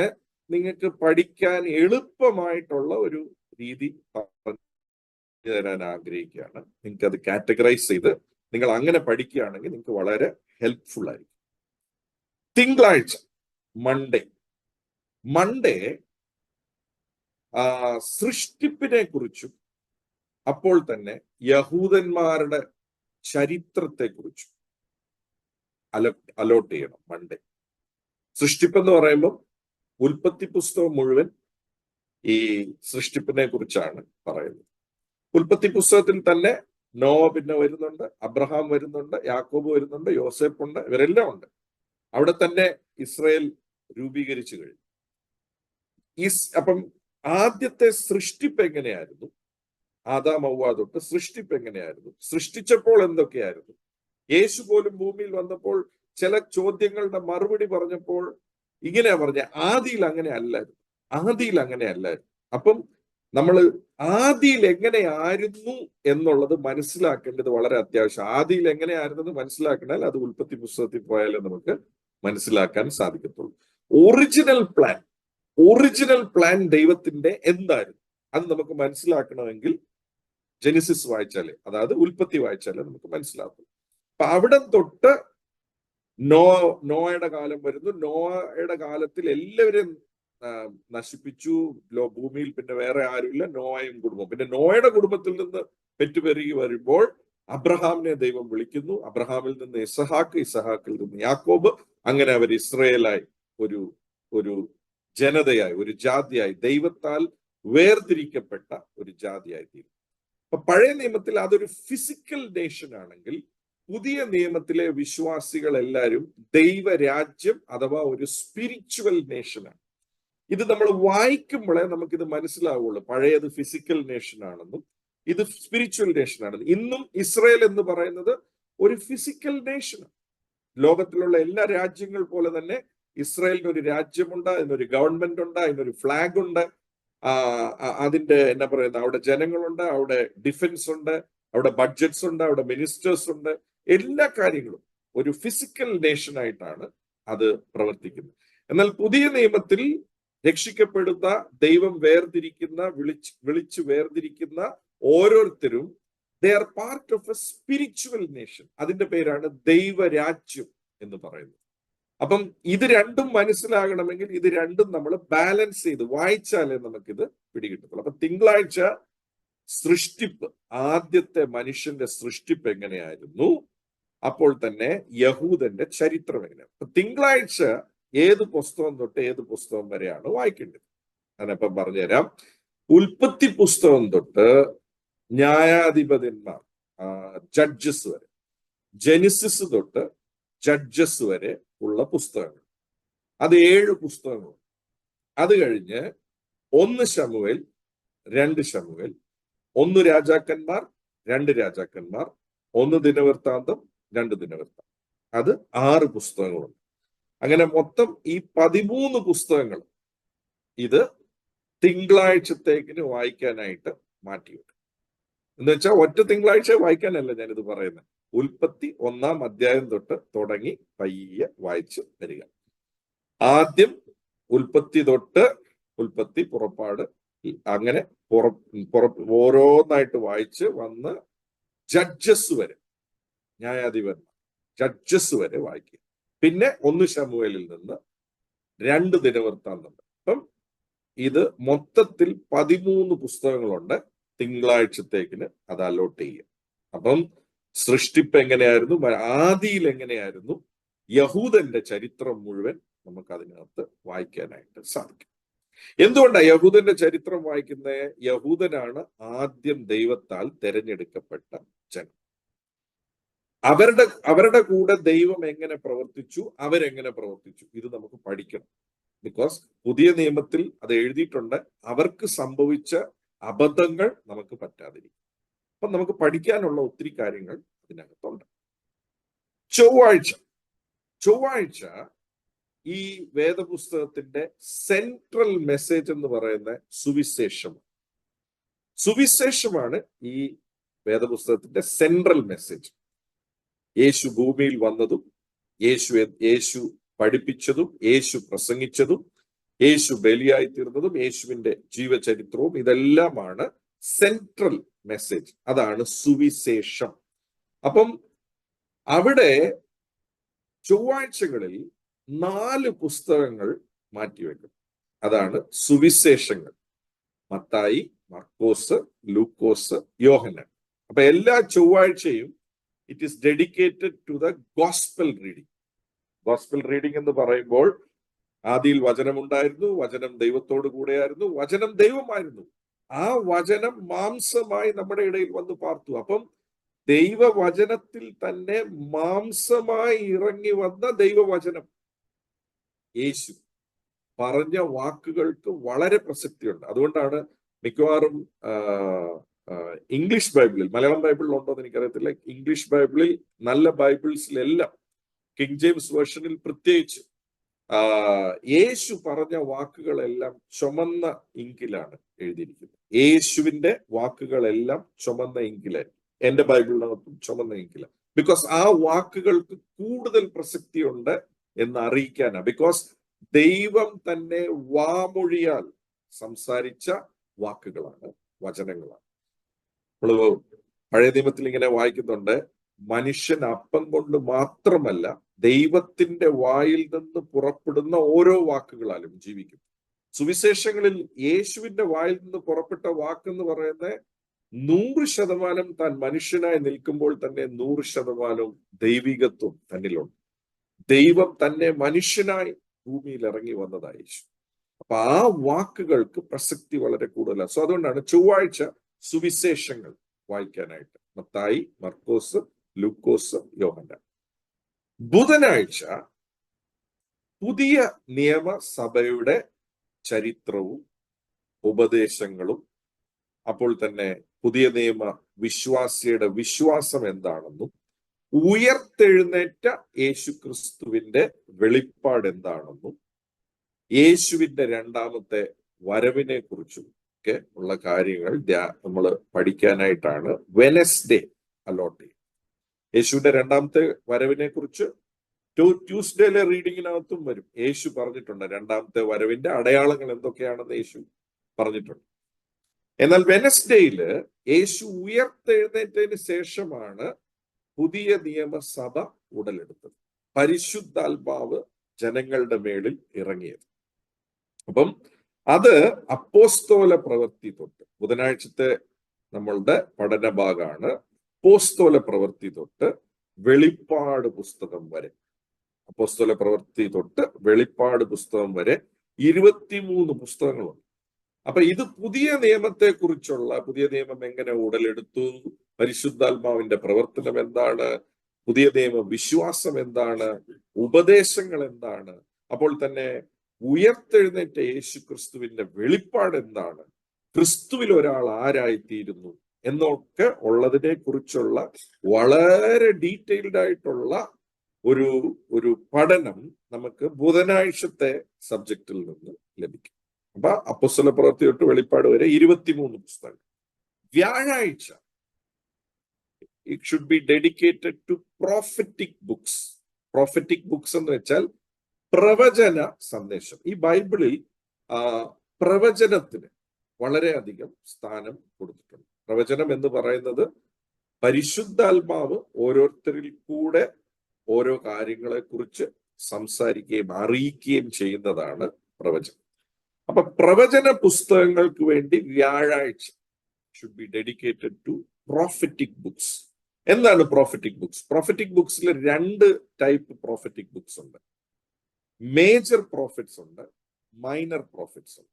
നിങ്ങൾക്ക് പഠിക്കാൻ എളുപ്പമായിട്ടുള്ള ഒരു രീതി പറഞ്ഞു തരാൻ ആഗ്രഹിക്കുകയാണ്. നിങ്ങൾക്ക് അത് കാറ്റഗറൈസ് ചെയ്ത് നിങ്ങൾ അങ്ങനെ പഠിക്കുകയാണെങ്കിൽ നിങ്ങൾക്ക് വളരെ ഹെൽപ്ഫുൾ ആയിരിക്കും. തിങ്കളാഴ്ച, മൺഡേ, മൺഡേ സൃഷ്ടിപ്പിനെ കുറിച്ചും അപ്പോൾ യഹൂദന്മാരുടെ ചരിത്രത്തെക്കുറിച്ചും അലോട്ട് ചെയ്യണം. മൺഡേ സൃഷ്ടിപ്പെന്ന് പറയുമ്പോൾ ഉൽപ്പത്തി പുസ്തകം മുഴുവൻ ഈ സൃഷ്ടിപ്പിനെ കുറിച്ചാണ് പറയുന്നത്. ഉൽപ്പത്തി പുസ്തകത്തിൽ തന്നെ നോവ പിന്നെ വരുന്നുണ്ട്, അബ്രഹാം വരുന്നുണ്ട്, യാക്കോബ് വരുന്നുണ്ട്, യോസേപ്പുണ്ട്, ഇവരെല്ലാം ഉണ്ട്. അവിടെ തന്നെ ഇസ്രായേൽ രൂപീകരിച്ചു കഴിഞ്ഞു. അപ്പം ആദ്യത്തെ സൃഷ്ടിപ്പ് എങ്ങനെയായിരുന്നു? ആദാം ഹവ്വ തൊട്ട് സൃഷ്ടിപ്പ് എങ്ങനെയായിരുന്നു? സൃഷ്ടിച്ചപ്പോൾ എന്തൊക്കെയായിരുന്നു? യേശു പോലും ഭൂമിയിൽ വന്നപ്പോൾ ചില ചോദ്യങ്ങളുടെ മറുപടി പറഞ്ഞപ്പോൾ ഇങ്ങനെയാ പറഞ്ഞ, ആദിയിൽ അങ്ങനെ അല്ലായിരുന്നു, ആദിയിൽ അങ്ങനെ അല്ലായിരുന്നു. അപ്പം നമ്മൾ ആദിയിൽ എങ്ങനെയായിരുന്നു എന്നുള്ളത് മനസ്സിലാക്കേണ്ടത് വളരെ അത്യാവശ്യം. ആദിയിൽ എങ്ങനെയായിരുന്നത് മനസ്സിലാക്കണമെങ്കിൽ അത് ഉൽപ്പത്തി പുസ്തകത്തിൽ പോയാലേ നമുക്ക് മനസ്സിലാക്കാൻ സാധിക്കത്തുള്ളൂ. ഒറിജിനൽ പ്ലാൻ ദൈവത്തിന്റെ എന്തായിരുന്നു അത് നമുക്ക് മനസ്സിലാക്കണമെങ്കിൽ ജെനിസിസ് വായിച്ചാലേ, അതായത് ഉൽപ്പത്തി വായിച്ചാലേ നമുക്ക് മനസ്സിലാക്കും. അപ്പൊ അവിടെ തൊട്ട് നോയുടെ കാലം വരുന്നു. നോയുടെ കാലത്തിൽ എല്ലാവരും നശിപ്പിച്ചു. ഭൂമിയിൽ പിന്നെ വേറെ ആരുമില്ല, നോയും കുടുംബം. പിന്നെ നോയുടെ കുടുംബത്തിൽ നിന്ന് പെറ്റുപെരുകി വരുമ്പോൾ അബ്രഹാമിനെ ദൈവം വിളിക്കുന്നു. അബ്രഹാമിൽ നിന്ന് ഇസഹാക്ക്, ഇസഹാക്കിൽ നിന്ന് യാക്കോബ്. അങ്ങനെ അവർ ഇസ്രയേലായി ഒരു ജനതയായി, ഒരു ജാതിയായി, ദൈവത്താൽ വേർതിരിക്കപ്പെട്ട ഒരു ജാതിയായി തീരും. അപ്പൊ പഴയ നിയമത്തിൽ അതൊരു ഫിസിക്കൽ നേഷൻ ആണെങ്കിൽ, പുതിയ നിയമത്തിലെ വിശ്വാസികൾ എല്ലാവരും ദൈവരാജ്യം അഥവാ ഒരു സ്പിരിച്വൽ നേഷനാണ്. ഇത് നമ്മൾ വായിക്കുമ്പോഴേ നമുക്കിത് മനസ്സിലാവുള്ളൂ. പഴയത് ഫിസിക്കൽ നേഷൻ ആണെന്നും ഇത് സ്പിരിച്വൽ നേഷൻ ആണെന്നും. ഇന്നും ഇസ്രായേൽ എന്ന് പറയുന്നത് ഒരു ഫിസിക്കൽ നേഷനാണ്. ലോകത്തിലുള്ള എല്ലാ രാജ്യങ്ങൾ പോലെ തന്നെ ഇസ്രായേലിന് ഒരു രാജ്യമുണ്ട്, അതിനൊരു ഗവൺമെന്റ് ഉണ്ട്, അതിനൊരു ഫ്ലാഗ് ഉണ്ട്, അതിന്റെ എന്നാ പറയുന്നത്, അവിടെ ജനങ്ങളുണ്ട്, അവിടെ ഡിഫൻസ് ഉണ്ട്, അവിടെ ബഡ്ജറ്റ്സ് ഉണ്ട്, അവിടെ മിനിസ്റ്റേഴ്സ് ഉണ്ട്. എല്ലാ കാര്യങ്ങളും ഒരു ഫിസിക്കൽ നേഷൻ ആയിട്ടാണ് അത് പ്രവർത്തിക്കുന്നത്. എന്നാൽ പുതിയ നിയമത്തിൽ രക്ഷിക്കപ്പെടുന്ന, ദൈവം വേർതിരിക്കുന്ന, വിളിച്ചു വേർതിരിക്കുന്ന ഓരോരുത്തരും they are part of A spiritual nation. അതിന്റെ പേരാണ് ദൈവരാജ്യം എന്ന് പറയുന്നത്. അപ്പം ഇത് രണ്ടും മനസ്സിലാകണമെങ്കിൽ ഇത് രണ്ടും നമ്മൾ ബാലൻസ് ചെയ്ത് വായിച്ചാലേ നമുക്കിത് പിടികിട്ടത്തുള്ളൂ. അപ്പൊ തിങ്കളാഴ്ച സൃഷ്ടിപ്പ്, ആദ്യത്തെ മനുഷ്യന്റെ സൃഷ്ടിപ്പ് എങ്ങനെയായിരുന്നു, അപ്പോൾ തന്നെ യഹൂദന്റെ ചരിത്രം എങ്ങനെയാണ്. അപ്പൊ തിങ്കളാഴ്ച ഏത് പുസ്തകം തൊട്ട് ഏത് പുസ്തകം വരെയാണ് വായിക്കേണ്ടത്? ഞാനിപ്പം പറഞ്ഞുതരാം. ഉൽപ്പത്തി പുസ്തകം തൊട്ട് ന്യായാധിപതിന്മാർ, ജഡ്ജസ് വരെ, ജെനിസിസ് തൊട്ട് ജഡ്ജസ് വരെ ഉള്ള പുസ്തകങ്ങൾ, അത് 7 പുസ്തകങ്ങൾ. അത് കഴിഞ്ഞ് 1 ശമൂവേൽ, 2 ശമൂവേൽ, 1 രാജാക്കന്മാർ, 2 രാജാക്കന്മാർ, 1 ദിനവൃത്താന്തം, 2 ദിനവൃത്താന്തം. അത് 6 പുസ്തകങ്ങളുണ്ട്. അങ്ങനെ മൊത്തം ഈ 13 പുസ്തകങ്ങൾ ഇത് തിങ്കളാഴ്ചത്തേക്കിന് വായിക്കാനായിട്ട് മാറ്റിവെക്കും. എന്ന് വെച്ചാൽ ഒറ്റ തിങ്കളാഴ്ച വായിക്കാനല്ല ഞാനിത് പറയുന്നത്. ഉൽപ്പത്തി 1-ാം അധ്യായം തൊട്ട് തുടങ്ങി പയ്യെ വായിച്ച് വരിക. ആദ്യം ഉൽപ്പത്തി തൊട്ട് ഉൽപ്പത്തി, പുറപ്പാട്, അങ്ങനെ ഓരോന്നായിട്ട് വായിച്ച് വന്ന് ജഡ്ജസ് വരെ, ന്യായാധിപന്മാർ, ജഡ്ജസ് വരെ വായിക്കുക. പിന്നെ 1 ശമൂവേലിൽ നിന്ന് 2 ദിനവൃത്താന്തം. അപ്പം ഇത് മൊത്തത്തിൽ 13 പുസ്തകങ്ങളുണ്ട്. തിങ്കളാഴ്ചത്തേക്കിന് അത് അലോട്ട് ചെയ്യുക. അപ്പം സൃഷ്ടിപ്പ് എങ്ങനെയായിരുന്നു, ആദിയിൽ എങ്ങനെയായിരുന്നു, യഹൂദന്റെ ചരിത്രം മുഴുവൻ നമുക്ക് അതിനകത്ത് വായിക്കാനായിട്ട് സാധിക്കും. എന്തുകൊണ്ടാണ് യഹൂദന്റെ ചരിത്രം വായിക്കുന്നത്? യഹൂദനാണ് ആദ്യം ദൈവത്താൽ തെരഞ്ഞെടുക്കപ്പെട്ട ജനം. അവരുടെ കൂടെ ദൈവം എങ്ങനെ പ്രവർത്തിച്ചു, അവരെങ്ങനെ പ്രവർത്തിച്ചു, ഇത് നമുക്ക് പഠിക്കണം. ബിക്കോസ് പുതിയ നിയമത്തിൽ അത് എഴുതിയിട്ടുണ്ട്, അവർക്ക് സംഭവിച്ച അബദ്ധങ്ങൾ നമുക്ക് പറ്റാതിരിക്കും. അപ്പൊ നമുക്ക് പഠിക്കാനുള്ള ഒത്തിരി കാര്യങ്ങൾ അതിനകത്തുണ്ട്. ചൊവ്വാഴ്ച ഈ വേദപുസ്തകത്തിന്റെ സെൻട്രൽ മെസ്സേജ് എന്ന് പറയുന്ന സുവിശേഷമാണ് ഈ വേദപുസ്തകത്തിന്റെ സെൻട്രൽ മെസ്സേജ്. യേശു ഭൂമിയിൽ വന്നതും, യേശു പഠിപ്പിച്ചതും, യേശു പ്രസംഗിച്ചതും, യേശു ബലിയായി തീർന്നതും, യേശുവിന്റെ ജീവചരിത്രവും, ഇതെല്ലാമാണ് സെൻട്രൽ മെസ്സേജ്. അതാണ് സുവിശേഷം. അപ്പം അവിടെ ചൊവ്വാഴ്ചകളിൽ 4 പുസ്തകങ്ങൾ മാറ്റിവെക്കും. അതാണ് സുവിശേഷങ്ങൾ. മത്തായി, മർക്കോസ്, ലൂക്കോസ്, യോഹന്നാൻ. അപ്പൊ എല്ലാ ചൊവ്വാഴ്ചയും it is dedicated to the gospel reading. Gospel reading എന്ന് പറയുമ്പോൾ ആദിയിൽ വചനമുണ്ടായിരുന്നു, വചനം ദൈവത്തോടു കൂടെയായിരുന്നു, വചനം ദൈവമായിരുന്നു. ആ വചനം മാംസമായി നമ്മുടെ ഇടയിൽ വന്ന് പാർത്തു. അപ്പം ദൈവവചനത്തിൽ തന്നെ മാംസമായി ഇറങ്ങി വന്ന ദൈവവചനം യേശു പറഞ്ഞ വാക്കുകൾക്ക് വളരെ പ്രസക്തിയുണ്ട്. അതുകൊണ്ടാണ് മിക്കവാറും ഇംഗ്ലീഷ് ബൈബിളിൽ, മലയാളം ബൈബിളിൽ ഉണ്ടോ എന്ന് എനിക്കറിയത്തില്ല, ഇംഗ്ലീഷ് ബൈബിളിൽ നല്ല ബൈബിൾസിലെല്ലാം, കിങ് ജെയിംസ് വേർഷനിൽ പ്രത്യേകിച്ച് യേശു പറഞ്ഞ വാക്കുകളെല്ലാം ചുമന്ന ഇങ്കിലാണ് എഴുതിയിരിക്കുന്നത്. യേശുവിന്റെ വാക്കുകളെല്ലാം ചുമന്ന ഇങ്കിലായി. എന്റെ ബൈബിളിനകത്തും ചുമന്ന ഇങ്കില. ബിക്കോസ് ആ വാക്കുകൾക്ക് കൂടുതൽ പ്രസക്തിയുണ്ട് എന്ന് അറിയിക്കാനാണ്. ബിക്കോസ് ദൈവം തന്നെ വാമൊഴിയാൽ സംസാരിച്ച വാക്കുകളാണ്, വചനങ്ങളാണ്. നമ്മള് പഴയ നിയമത്തിൽ ഇങ്ങനെ വായിക്കുന്നുണ്ട്, മനുഷ്യൻ അപ്പം കൊണ്ട് മാത്രമല്ല ദൈവത്തിന്റെ വായിൽ നിന്ന് പുറപ്പെടുന്ന ഓരോ വാക്കുകളാലും ജീവിക്കും. സുവിശേഷങ്ങളിൽ യേശുവിന്റെ വായിൽ നിന്ന് പുറപ്പെട്ട വാക്കെന്ന് പറയുന്നത് 100% താൻ മനുഷ്യനായി നിൽക്കുമ്പോൾ തന്നെ 100% ദൈവികത്വം തന്നിലുണ്ട്. ദൈവം തന്നെ മനുഷ്യനായി ഭൂമിയിൽ ഇറങ്ങി വന്നതായി യേശു. അപ്പൊ ആ വാക്കുകൾക്ക് പ്രസക്തി വളരെ കൂടുതലാണ്. സോ അതുകൊണ്ടാണ് ചൊവ്വാഴ്ച സുവിശേഷങ്ങൾ വായിക്കാനായിട്ട് മത്തായി, മർക്കോസ്, ലൂക്കോസ്, യോഹന്നാൻ. ബുധനാഴ്ച പുതിയ നിയമസഭയുടെ ചരിത്രവും ഉപദേശങ്ങളും, അപ്പോൾ തന്നെ പുതിയ നിയമ വിശ്വാസിയുടെ വിശ്വാസം എന്താണെന്നും ഉയർത്തെഴുന്നേറ്റ യേശുക്രിസ്തുവിന്റെ വെളിപ്പാട് എന്താണെന്നും യേശുവിന്റെ രണ്ടാമത്തെ വരവിനെ കുറിച്ചും ഒക്കെ ഉള്ള കാര്യങ്ങൾ നമ്മൾ പഠിക്കാനായിട്ടാണ് വെനസ്ഡേ അലോട്ട് ചെയ്യുന്നത്. യേശുവിന്റെ രണ്ടാമത്തെ വരവിനെ കുറിച്ച് ട്യൂസ്ഡേയിലെ റീഡിങ്ങിനകത്തും വരും. യേശു പറഞ്ഞിട്ടുണ്ട് രണ്ടാമത്തെ വരവിന്റെ അടയാളങ്ങൾ എന്തൊക്കെയാണെന്ന് യേശു പറഞ്ഞിട്ടുണ്ട്. എന്നാൽ വെനസ്ഡേയില് യേശു ഉയർത്തെഴുന്നേറ്റതിന് ശേഷമാണ് പുതിയ നിയമസഭ ഉടലെടുത്തത്. പരിശുദ്ധാത്മാവ് ജനങ്ങളുടെ മേളിൽ ഇറങ്ങിയത്. അപ്പം അത് അപ്പോസ്തോല പ്രവൃത്തി തൊട്ട്, ബുധനാഴ്ചത്തെ നമ്മളുടെ പഠന ഭാഗമാണ് അപ്പോസ്തോല പ്രവൃത്തി തൊട്ട് വെളിപ്പാട് പുസ്തകം വരെ. അപ്പോസ്തോല പ്രവൃത്തി തൊട്ട് വെളിപ്പാട് പുസ്തകം വരെ 23 പുസ്തകങ്ങളുണ്ട്. അപ്പൊ ഇത് പുതിയ നിയമത്തെ കുറിച്ചുള്ള, പുതിയ നിയമം എങ്ങനെ ഉടലെടുത്തു, പരിശുദ്ധാത്മാവിന്റെ പ്രവർത്തനം എന്താണ്, പുതിയ നിയമ വിശ്വാസം എന്താണ്, ഉപദേശങ്ങൾ എന്താണ്, അപ്പോൾ തന്നെ ഉയർത്തെഴുന്നേറ്റ യേശു ക്രിസ്തുവിന്റെ വെളിപ്പാട് എന്താണ്, ക്രിസ്തുവിൽ ഒരാൾ ആരായിത്തീരുന്നു എന്നൊക്കെ ഉള്ളതിനെ കുറിച്ചുള്ള വളരെ ഡീറ്റെയിൽഡ് ആയിട്ടുള്ള ഒരു പഠനം നമുക്ക് ബുധനാഴ്ചത്തെ സബ്ജക്റ്റിൽ നിന്ന് ലഭിക്കും. അപ്പൊ അപ്പോസ്തല പ്രവൃത്തി തൊട്ട് വെളിപ്പാട് വരെ 23 പുസ്തകങ്ങൾ. വ്യാഴാഴ്ച it should be dedicated to prophetic books. Prophetic books എന്ന് വെച്ചാൽ പ്രവചന സന്ദേശം. ഈ ബൈബിളിൽ പ്രവചനത്തിന് വളരെയധികം സ്ഥാനം കൊടുത്തിട്ടുണ്ട്. പ്രവചനം എന്ന് പറയുന്നത് പരിശുദ്ധാത്മാവ് ഓരോരുത്തരിൽ കൂടെ ഓരോ കാര്യങ്ങളെ കുറിച്ച് സംസാരിക്കുകയും അറിയിക്കുകയും ചെയ്യുന്നതാണ് പ്രവചനം. അപ്പൊ പ്രവചന പുസ്തകങ്ങൾക്ക് വേണ്ടി വ്യാഴാഴ്ച should be dedicated to prophetic books. എന്താണ് പ്രോഫറ്റിക് ബുക്സ്? പ്രോഫറ്റിക് ബുക്സിൽ 2 ടൈപ്പ് പ്രോഫറ്റിക് ബുക്സ് ഉണ്ട്. മേജർ പ്രോഫിറ്റ്സ് ഉണ്ട്, മൈനർ പ്രോഫിറ്റ്സ് ഉണ്ട്.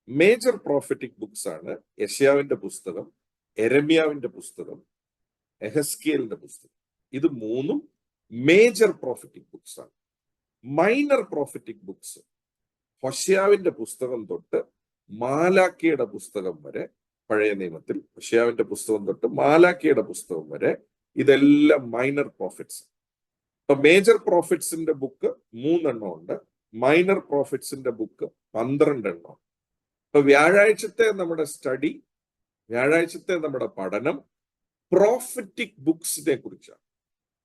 മേജർ പ്രോഫറ്റിക് ബുക്സ് ആണ് യെശയ്യാവിന്റെ പുസ്തകം, യെരമ്യാവിന്റെ പുസ്തകം, എഹെസ്കേലിന്റെ പുസ്തകം. ഇത് 3 മേജർ പ്രോഫറ്റിക് ബുക്സ് ആണ്. മൈനർ പ്രോഫറ്റിക് ബുക്സ് ഹോശയ്യാവിന്റെ പുസ്തകം തൊട്ട് മാലാക്കിയുടെ പുസ്തകം വരെ, പഴയ നിയമത്തിൽ ഹോശയ്യാവിന്റെ പുസ്തകം തൊട്ട് മാലാക്കിയുടെ പുസ്തകം വരെ, ഇതെല്ലാം മൈനർ പ്രോഫിറ്റ്സ്. ഇപ്പൊ മേജർ പ്രോഫിറ്റ്സിന്റെ ബുക്ക് 3 എണ്ണം ഉണ്ട്, മൈനർ പ്രോഫിറ്റ്സിന്റെ ബുക്ക് 12 എണ്ണം. ഇപ്പൊ വ്യാഴാഴ്ചത്തെ നമ്മുടെ സ്റ്റഡി, വ്യാഴാഴ്ചത്തെ നമ്മുടെ പഠനം പ്രോഫറ്റിക് ബുക്സിനെ കുറിച്ചാണ്.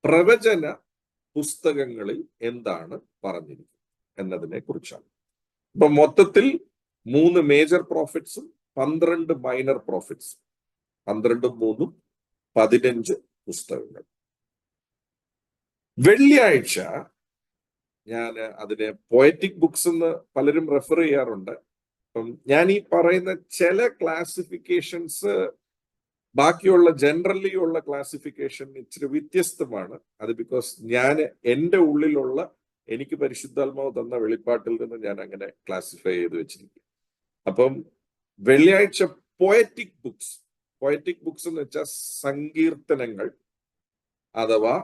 പ്രവചന പുസ്തകങ്ങളിൽ എന്താണ് പറഞ്ഞിരിക്കുന്നത് എന്നതിനെ കുറിച്ചാണ്. ഇപ്പൊ മൊത്തത്തിൽ 3 മേജർ പ്രോഫിറ്റ്സും 12 മൈനർ പ്രോഫിറ്റ്സും, 12 3 15 പുസ്തകങ്ങൾ. വെള്ളിയാഴ്ച ഞാൻ അതിനെ പോയറ്റിക് ബുക്സ് എന്ന് പലരും റെഫർ ചെയ്യാറുണ്ട്. അപ്പം ഞാൻ ഈ പറയുന്ന ചില ക്ലാസിഫിക്കേഷൻസ് ബാക്കിയുള്ള ജനറലി ഉള്ള ക്ലാസിഫിക്കേഷൻ ഇച്ചിരി വ്യത്യസ്തമാണ്. അത് ബിക്കോസ് ഞാൻ എൻ്റെ ഉള്ളിലുള്ള എനിക്ക് പരിശുദ്ധാത്മാവ് തന്ന വെളിപ്പാട്ടിൽ നിന്ന് ഞാൻ അങ്ങനെ ക്ലാസിഫൈ ചെയ്ത് വെച്ചിരിക്കും. അപ്പം വെള്ളിയാഴ്ച പോയറ്റിക് ബുക്സ് എന്ന് വെച്ചാൽ സങ്കീർത്തനങ്ങൾ അഥവാ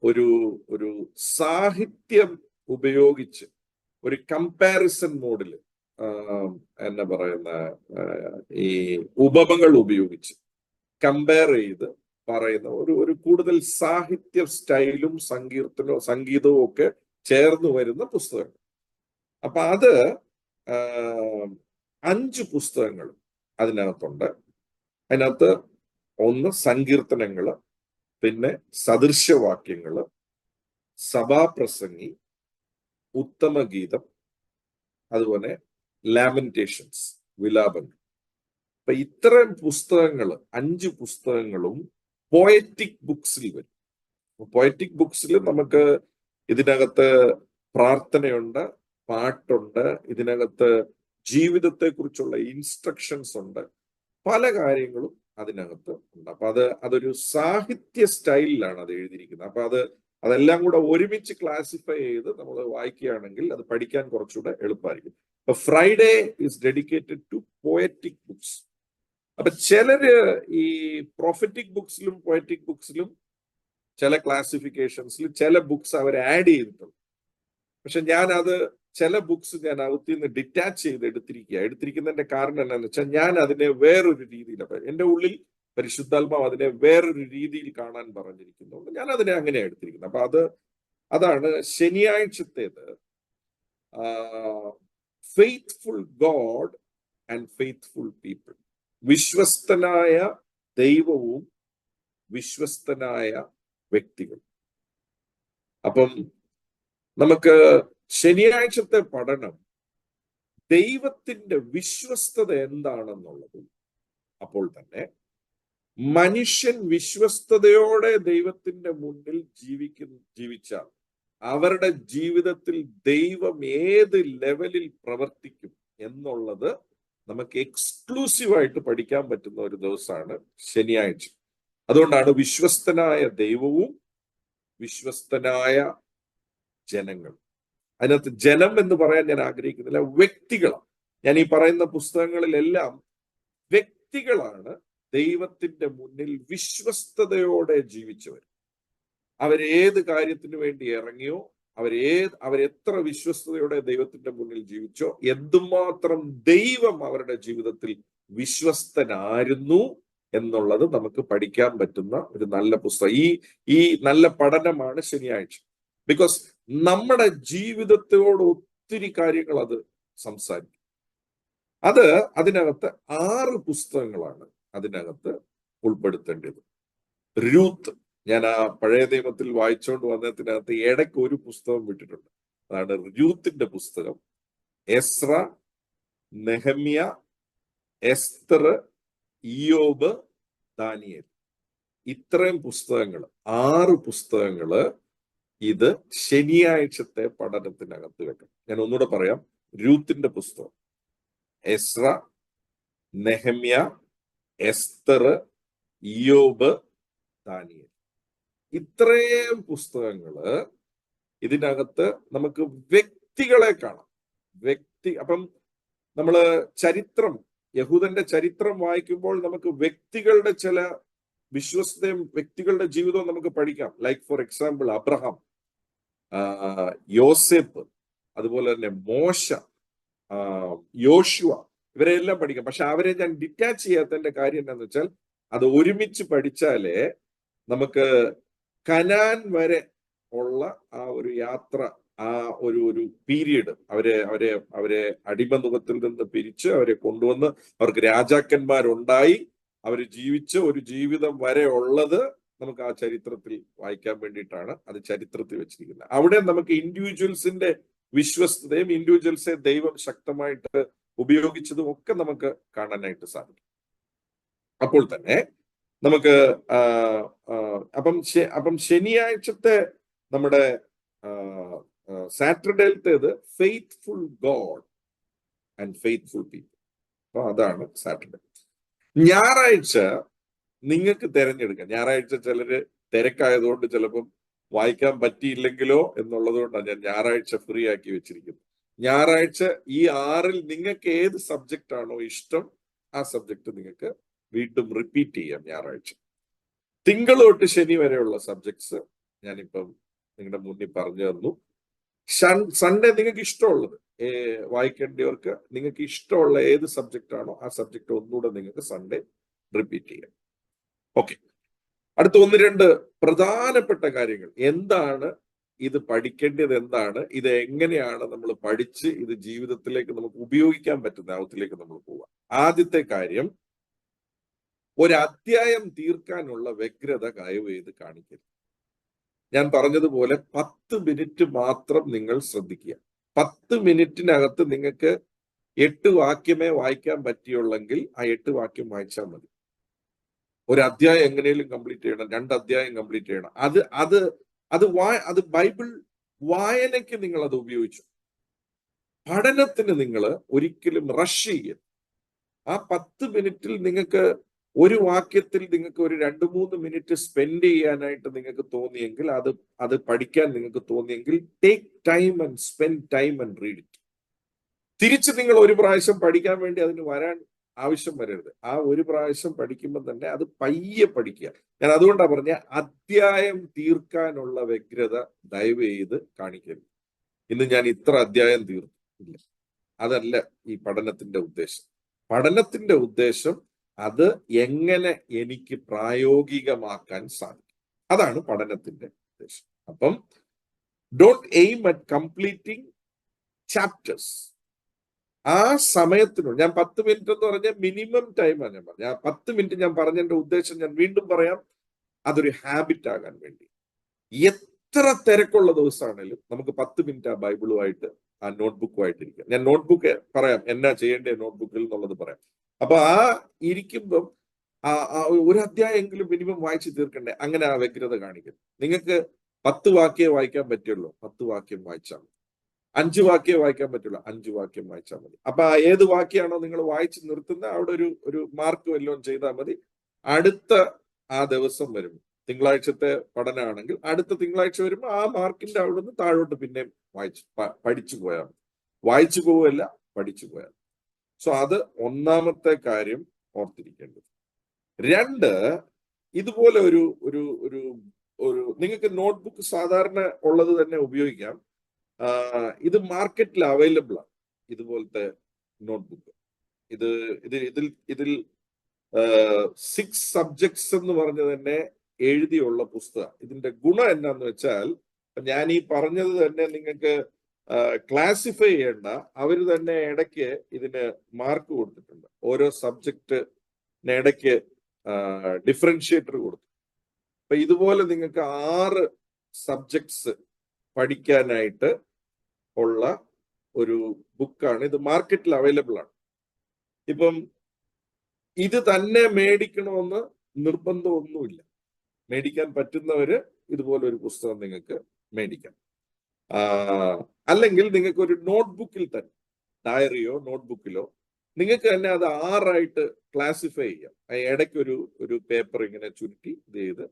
ഒരു ഒരു സാഹിത്യം ഉപയോഗിച്ച് ഒരു കമ്പാരിസൺ മോഡിൽ എന്നാ പറയുന്ന ഈ ഉപമകൾ ഉപയോഗിച്ച് കമ്പയർ ചെയ്ത് പറയുന്ന ഒരു കൂടുതൽ സാഹിത്യ സ്റ്റൈലും സംഗീതവും ഒക്കെ ചേർന്ന് വരുന്ന പുസ്തകങ്ങൾ. അപ്പൊ അത് 5 പുസ്തകങ്ങൾ അതിനകത്തുണ്ട്. അതിനകത്ത് ഒന്ന് സങ്കീർത്തനങ്ങള്, പിന്നെ സദൃശവാക്യങ്ങള്, സഭാപ്രസംഗി, ഉത്തമഗീതം, അതുപോലെ ലാമെന്റേഷൻസ്, വിലാപങ്ങൾ. അപ്പൊ ഇത്തരം പുസ്തകങ്ങൾ 5 പുസ്തകങ്ങളും പോയറ്റിക് ബുക്സിൽ വരും. പോയറ്റിക് ബുക്സിൽ നമുക്ക് ഇതിനകത്ത് പ്രാർത്ഥനയുണ്ട്, പാട്ടുണ്ട്, ഇതിനകത്ത് ജീവിതത്തെ കുറിച്ചുള്ള ഇൻസ്ട്രക്ഷൻസ് ഉണ്ട്, പല കാര്യങ്ങളും അതിനകത്ത് ഉണ്ട്. അപ്പൊ അതൊരു സാഹിത്യ സ്റ്റൈലിലാണ് അത് എഴുതിയിരിക്കുന്നത്. അപ്പൊ അതെല്ലാം കൂടെ ഒരുമിച്ച് ക്ലാസിഫൈ ചെയ്ത് നമ്മൾ വായിക്കുകയാണെങ്കിൽ അത് പഠിക്കാൻ കുറച്ചുകൂടെ എളുപ്പമായിരിക്കും. അപ്പൊ Friday is dedicated to poetic books. അപ്പൊ ചിലര് ഈ പ്രൊഫറ്റിക് ബുക്സിലും പോയറ്റിക് ബുക്സിലും ചില ക്ലാസിഫിക്കേഷൻസിൽ ചില ബുക്സ് അവർ ആഡ് ചെയ്തിട്ടുണ്ട്. പക്ഷെ ചില ബുക്സ് ഞാൻ അകത്തിൽ നിന്ന് ഡിറ്റാച്ച് ചെയ്ത് എടുത്തിരിക്കുന്നതിന്റെ കാരണം എന്താണെന്ന് വെച്ചാൽ ഞാൻ അതിനെ വേറൊരു രീതിയിൽ, എന്റെ ഉള്ളിൽ പരിശുദ്ധാത്മാവ് അതിനെ വേറൊരു രീതിയിൽ കാണാൻ പറഞ്ഞിരിക്കുന്നുണ്ട്. ഞാൻ അതിനെ അങ്ങനെയാണ് എടുത്തിരിക്കുന്നത്. അപ്പൊ അതാണ് ശനിയാഴ്ചത്തേത് faithful God and faithful people. വിശ്വസ്തനായ ദൈവവും വിശ്വസ്തനായ വ്യക്തികൾ. അപ്പം നമുക്ക് ശനിയാഴ്ചത്തെ പഠനം ദൈവത്തിന്റെ വിശ്വസ്തത എന്താണെന്നുള്ളതും, അപ്പോൾ തന്നെ മനുഷ്യൻ വിശ്വസ്തയോടെ ദൈവത്തിന്റെ മുന്നിൽ ജീവിച്ചാൽ അവരുടെ ജീവിതത്തിൽ ദൈവം ഏത് ലെവലിൽ പ്രവർത്തിക്കും എന്നുള്ളത് നമുക്ക് എക്സ്ക്ലൂസീവായിട്ട് പഠിക്കാൻ പറ്റുന്ന ഒരു ദിവസമാണ് ശനിയാഴ്ച. അതുകൊണ്ടാണ് വിശ്വസ്തനായ ദൈവവും വിശ്വസ്തനായ ജനങ്ങൾ. അതിനകത്ത് ജനം എന്ന് പറയാൻ ഞാൻ ആഗ്രഹിക്കുന്നില്ല, വ്യക്തികളാണ്. ഞാൻ ഈ പറയുന്ന പുസ്തകങ്ങളിലെല്ലാം വ്യക്തികളാണ് ദൈവത്തിന്റെ മുന്നിൽ വിശ്വസ്തയോടെ ജീവിച്ചവർ. അവരേത് കാര്യത്തിന് വേണ്ടി ഇറങ്ങിയോ, അവരെത്ര വിശ്വസ്തയോടെ ദൈവത്തിന്റെ മുന്നിൽ ജീവിച്ചോ, എന്തുമാത്രം ദൈവം അവരുടെ ജീവിതത്തിൽ വിശ്വസ്തനായിരുന്നു എന്നുള്ളത് നമുക്ക് പഠിക്കാൻ പറ്റുന്ന ഒരു നല്ല പുസ്തകം. ഈ നല്ല പഠനമാണ് ശനിയാഴ്ച. ബിക്കോസ് നമ്മുടെ ജീവിതത്തോട് ഒത്തിരി കാര്യങ്ങൾ അത് സംസാരിക്കും. അതിനകത്ത് 6 പുസ്തകങ്ങളാണ് അതിനകത്ത് ഉൾപ്പെടുത്തേണ്ടത്. രൂത്ത്, ഞാൻ ആ പഴയ നിയമത്തിൽ വായിച്ചുകൊണ്ട് വന്നതിനകത്ത് ഇടയ്ക്ക് ഒരു പുസ്തകം വിട്ടിട്ടുണ്ട്. അതാണ് രൂത്തിന്റെ പുസ്തകം. എസ്ര, നെഹമ്യ, എസ്തർ, ഇയ്യോബ്, ദാനിയേൽ. ഇത്രയും പുസ്തകങ്ങൾ, 6 പുസ്തകങ്ങള് ഇത് ശനിയാഴ്ചത്തെ പഠനത്തിനകത്ത് വെക്കണം. ഞാൻ ഒന്നുകൂടെ പറയാം. രൂത്തിന്റെ പുസ്തകം, എസ്ര, നെഹമ്യ, എസ്തർ, ഇയ്യോബ്, ദാനിയേൽ. ഇത്രയും പുസ്തകങ്ങള് ഇതിനകത്ത് നമുക്ക് വ്യക്തികളെ കാണാം. അപ്പം നമ്മള് യഹൂദന്റെ ചരിത്രം വായിക്കുമ്പോൾ നമുക്ക് വ്യക്തികളുടെ ചില വിശ്വസ്തയും വ്യക്തികളുടെ ജീവിതവും നമുക്ക് പഠിക്കാം. Like for example Abraham, Yoseph, അതുപോലെ തന്നെ മോശ, യോശുവ, ഇവരെല്ലാം പഠിക്കാം. പക്ഷെ അവരെ ഞാൻ ഡിറ്റാച്ച് ചെയ്യാത്തതിന്റെ കാര്യം എന്താണെന്ന് വെച്ചാൽ അത് ഒരുമിച്ച് പഠിച്ചാലേ നമുക്ക് കനാൻ വരെ ഉള്ള ആ ഒരു യാത്ര, ആ ഒരു പീരീഡ്, അവരെ അടിമനുഖത്തിൽ നിന്ന് പിരിച്ച് അവരെ കൊണ്ടുവന്ന് അവർക്ക് രാജാക്കന്മാരുണ്ടായി അവര് ജീവിച്ച ഒരു ജീവിതം വരെ ഉള്ളത് നമുക്ക് ആ ചരിത്രത്തിൽ വായിക്കാൻ വേണ്ടിയിട്ടാണ് അത് ചരിത്രത്തിൽ വെച്ചിരിക്കുന്നത്. അവിടെ നമുക്ക് ഇൻഡിവിജ്വൽസിന്റെ വിശ്വസ്തതയും ഇൻഡിവിജ്വൽസെ ദൈവം ശക്തമായിട്ട് ഉപയോഗിച്ചതും ഒക്കെ നമുക്ക് കാണാനായിട്ട് സാധിക്കും. അപ്പോൾ തന്നെ നമുക്ക് അപ്പം ശനിയാഴ്ചത്തെ നമ്മുടെ സാറ്റർഡേയിലത്തേത് faithful God and faithful people. അപ്പൊ അതാണ് സാറ്റർഡേ. ഞായറാഴ്ച നിങ്ങൾക്ക് തിരഞ്ഞെടുക്കാം. ഞായറാഴ്ച ചിലര് തിരക്കായതുകൊണ്ട് ചിലപ്പം വായിക്കാൻ പറ്റിയില്ലെങ്കിലോ എന്നുള്ളത് കൊണ്ടാണ് ഞാൻ ഞായറാഴ്ച ഫ്രീ ആക്കി വെച്ചിരിക്കുന്നത്. ഞായറാഴ്ച ഈ 6ൽ നിങ്ങൾക്ക് ഏത് സബ്ജക്റ്റ് ആണോ ഇഷ്ടം ആ സബ്ജക്ട് നിങ്ങൾക്ക് വീണ്ടും റിപ്പീറ്റ് ചെയ്യാം ഞായറാഴ്ച. തിങ്കൾ തൊട്ട് ശനി വരെയുള്ള സബ്ജക്ട്സ് ഞാനിപ്പം നിങ്ങളുടെ മുന്നിൽ പറഞ്ഞു തന്നു. സൺഡേ നിങ്ങൾക്ക് ഇഷ്ടമുള്ളത് വായിക്കേണ്ടവർക്ക് നിങ്ങൾക്ക് ഇഷ്ടമുള്ള ഏത് സബ്ജക്റ്റ് ആണോ ആ സബ്ജക്ട് ഒന്നുകൂടെ നിങ്ങൾക്ക് സൺഡേ റിപ്പീറ്റ് ചെയ്യാം. ഓക്കെ, അടുത്ത 1-2 പ്രധാനപ്പെട്ട കാര്യങ്ങൾ. എന്താണ് ഇത് പഠിക്കേണ്ടത്, എന്താണ് ഇത്, എങ്ങനെയാണ് നമ്മൾ പഠിച്ച് ഇത് ജീവിതത്തിലേക്ക് നമുക്ക് ഉപയോഗിക്കാൻ പറ്റുന്ന അവത്തിലേക്ക് നമ്മൾ പോവാം. ആദ്യത്തെ കാര്യം, ഒരു അധ്യായം തീർക്കാനുള്ള വ്യഗ്രത ദയവ് ചെയ്ത് കാണിക്കരുത്. ഞാൻ പറഞ്ഞതുപോലെ 10 മിനിറ്റ് മാത്രം നിങ്ങൾ ശ്രദ്ധിക്കുക. 10 മിനിറ്റിനകത്ത് നിങ്ങൾക്ക് 8 വാക്യമേ വായിക്കാൻ പറ്റിയുള്ളെങ്കിൽ ആ 8 വാക്യം വായിച്ചാൽ മതി. ഒരു അധ്യായം എങ്ങനെയും കംപ്ലീറ്റ് ചെയ്യണം, 2 അധ്യായം കംപ്ലീറ്റ് ചെയ്യണം. അത് ബൈബിൾ വായനയ്ക്ക് നിങ്ങൾ അത് ഉപയോഗിച്ചു. പഠനത്തിന് നിങ്ങൾ ഒരിക്കലും റഷ് ചെയ്യരുത്. ആ 10 മിനിറ്റിൽ നിങ്ങൾക്ക് ഒരു വാക്യത്തിൽ നിങ്ങൾക്ക് ഒരു 2-3 മിനിറ്റ് സ്പെൻഡ് ചെയ്യാനായിട്ട് നിങ്ങൾക്ക് തോന്നിയെങ്കിൽ, അത് പഠിക്കാൻ നിങ്ങൾക്ക് തോന്നിയെങ്കിൽ, take time and spend time and read it. തിരിച്ച് നിങ്ങൾ ഒരു പ്രാവശ്യം പഠിക്കാൻ വേണ്ടി അതിന് വരാൻ ആവശ്യം വരരുത്. ആ ഒരു പ്രാവശ്യം പഠിക്കുമ്പോൾ തന്നെ അത് പയ്യെ പഠിക്കുക. ഞാൻ അതുകൊണ്ടാണ് പറഞ്ഞ അധ്യായം തീർക്കാനുള്ള വ്യഗ്രത ദയവ് ചെയ്ത് കാണിക്കരുത്. ഇന്ന് ഞാൻ ഇത്ര അധ്യായം തീർത്തു ഇല്ല, അതല്ല ഈ പഠനത്തിന്റെ ഉദ്ദേശം. പഠനത്തിന്റെ ഉദ്ദേശം അത് എങ്ങനെ എനിക്ക് പ്രായോഗികമാക്കാൻ സാധിക്കും, അതാണ് പഠനത്തിന്റെ ഉദ്ദേശം. അപ്പം don't aim at completing chapters. ആ സമയത്തിനുള്ളിൽ, ഞാൻ 10 മിനിറ്റ് എന്ന് പറഞ്ഞ മിനിമം ടൈമാണ് ഞാൻ പറഞ്ഞത്. 10 മിനിറ്റ് ഞാൻ പറഞ്ഞതിന്റെ ഉദ്ദേശം ഞാൻ വീണ്ടും പറയാം, അതൊരു ഹാബിറ്റ് ആകാൻ വേണ്ടി. എത്ര തിരക്കുള്ള ദിവസമാണെങ്കിലും നമുക്ക് 10 മിനിറ്റ് ആ ബൈബിളുമായിട്ട് ആ നോട്ട്ബുക്കുമായിട്ട് ഇരിക്കാം. ഞാൻ നോട്ട്ബുക്ക് പറയാം, എന്നാ ചെയ്യേണ്ടത് നോട്ട്ബുക്കിൽ എന്നുള്ളത് പറയാം. അപ്പൊ ആ ഇരിക്കുമ്പം ഒരു അധ്യായമെങ്കിലും മിനിമം വായിച്ച് തീർക്കണ്ടേ, അങ്ങനെ ആ വ്യഗ്രത കാണിക്കരുത്. നിങ്ങൾക്ക് 10 വാക്യേ വായിക്കാൻ പറ്റുള്ളൂ, 10 വാക്യം വായിച്ചാൽ മതി. 5 വാക്യേ വായിക്കാൻ പറ്റുള്ളൂ, 5 വാക്യം വായിച്ചാൽ മതി. അപ്പൊ ഏത് വാക്യാണോ നിങ്ങൾ വായിച്ച് നിർത്തുന്നത് അവിടെ ഒരു മാർക്ക് വല്ലതും ചെയ്താൽ മതി. അടുത്ത ആ ദിവസം വരും, തിങ്കളാഴ്ചത്തെ പഠനമാണെങ്കിൽ അടുത്ത തിങ്കളാഴ്ച വരുമ്പോൾ ആ മാർക്കിന്റെ അവിടെ നിന്ന് താഴോട്ട് പിന്നെ പഠിച്ചു പോയാൽ മതി. വായിച്ചു പോവുകയല്ല, പഠിച്ചു പോയാൽ. സോ അത് ഒന്നാമത്തെ കാര്യം ഓർത്തിരിക്കേണ്ടത്. 2, ഇതുപോലെ ഒരു ഒരു ഒരു ഒരു നിങ്ങൾക്ക് നോട്ട്ബുക്ക് സാധാരണ ഉള്ളത് തന്നെ ഉപയോഗിക്കാം. ഇത് മാർക്കറ്റിൽ അവൈലബിൾ ആണ്, ഇതുപോലത്തെ നോട്ട്ബുക്ക്. ഇതിൽ 6 സബ്ജക്ട്സ് എന്ന് പറഞ്ഞ് തന്നെ എഴുതിയുള്ള പുസ്തകം. ഇതിന്റെ ഗുണം എന്നാന്ന് വെച്ചാൽ, ഞാൻ ഈ പറഞ്ഞത് തന്നെ നിങ്ങൾക്ക് ക്ലാസിഫൈ ചെയ്യേണ്ട, അവർ തന്നെ ഇടയ്ക്ക് ഇതിന് മാർക്ക് കൊടുത്തിട്ടുണ്ട്. ഓരോ സബ്ജക്റ്റിന് ഇടയ്ക്ക് ഡിഫറൻഷിയേറ്റർ കൊടുത്തു. അപ്പൊ ഇതുപോലെ നിങ്ങൾക്ക് 6 സബ്ജക്ട്സ് പഠിക്കാനായിട്ട് ഉള്ള ഒരു ബുക്കാണ് ഇത്. മാർക്കറ്റിൽ അവൈലബിൾ ആണ്. ഇപ്പം ഇത് തന്നെ മേടിക്കണമെന്ന് നിർബന്ധമൊന്നുമില്ല. മേടിക്കാൻ പറ്റുന്നവര് ഇതുപോലെ ഒരു പുസ്തകം നിങ്ങൾക്ക് മേടിക്കാം. അല്ലെങ്കിൽ നിങ്ങൾക്ക് ഒരു നോട്ട്ബുക്കിൽ തന്നെ, ഡയറിയോ നോട്ട്ബുക്കിലോ നിങ്ങൾക്ക് തന്നെ അത് 6ആയിട്ട് ക്ലാസിഫൈ ചെയ്യാം. ഇടയ്ക്ക് ഒരു പേപ്പർ ഇങ്ങനെ ചുരുട്ടി ഇത് ചെയ്ത്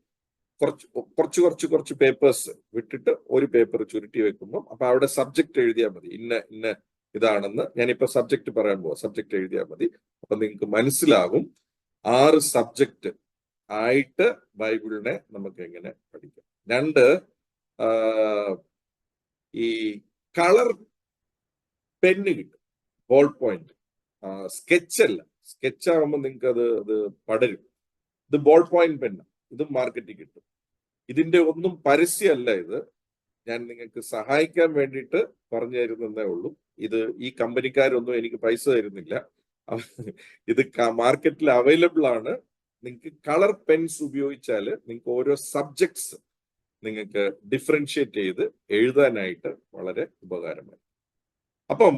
കുറച്ച് പേപ്പേഴ്സ് വിട്ടിട്ട് ഒരു പേപ്പർ ചുരുട്ടി വെക്കുമ്പോൾ അപ്പൊ അവിടെ സബ്ജക്ട് എഴുതിയാൽ മതി. ഇന്ന ഇതാണെന്ന് ഞാനിപ്പോ സബ്ജക്ട് പറയാൻ പോവാം. സബ്ജക്ട് എഴുതിയാൽ മതി. അപ്പൊ നിങ്ങൾക്ക് മനസ്സിലാകും 6 സബ്ജക്ട് ആയിട്ട് ബൈബിളിനെ നമുക്ക് എങ്ങനെ പഠിക്കാം. 2, ഈ കളർ പെന്ന് കിട്ടും, ബോൾ പോയിന്റ്. സ്കെച്ചല്ല, സ്കെച്ചാകുമ്പോൾ നിങ്ങൾക്ക് അത് പടരും. ഇത് ബോൾ പോയിന്റ് പെന്ന്, ഇതും മാർക്കറ്റിൽ കിട്ടും. ഇതിന്റെ ഒന്നും പരസ്യമല്ല ഇത്, ഞാൻ നിങ്ങൾക്ക് സഹായിക്കാൻ വേണ്ടിയിട്ട് പറഞ്ഞു തരുന്നതേ ഉള്ളൂ. ഇത് ഈ കമ്പനിക്കാരൊന്നും എനിക്ക് പൈസ തരുന്നില്ല. ഇത് മാർക്കറ്റിൽ അവൈലബിൾ ആണ്. നിങ്ങൾക്ക് കളർ പെൻസ് ഉപയോഗിച്ചാൽ നിങ്ങൾക്ക് ഓരോ സബ്ജക്ട്സ് നിങ്ങൾക്ക് ഡിഫറൻഷിയേറ്റ് ചെയ്ത് എഴുതാനായിട്ട് വളരെ ഉപകാരമായി. അപ്പം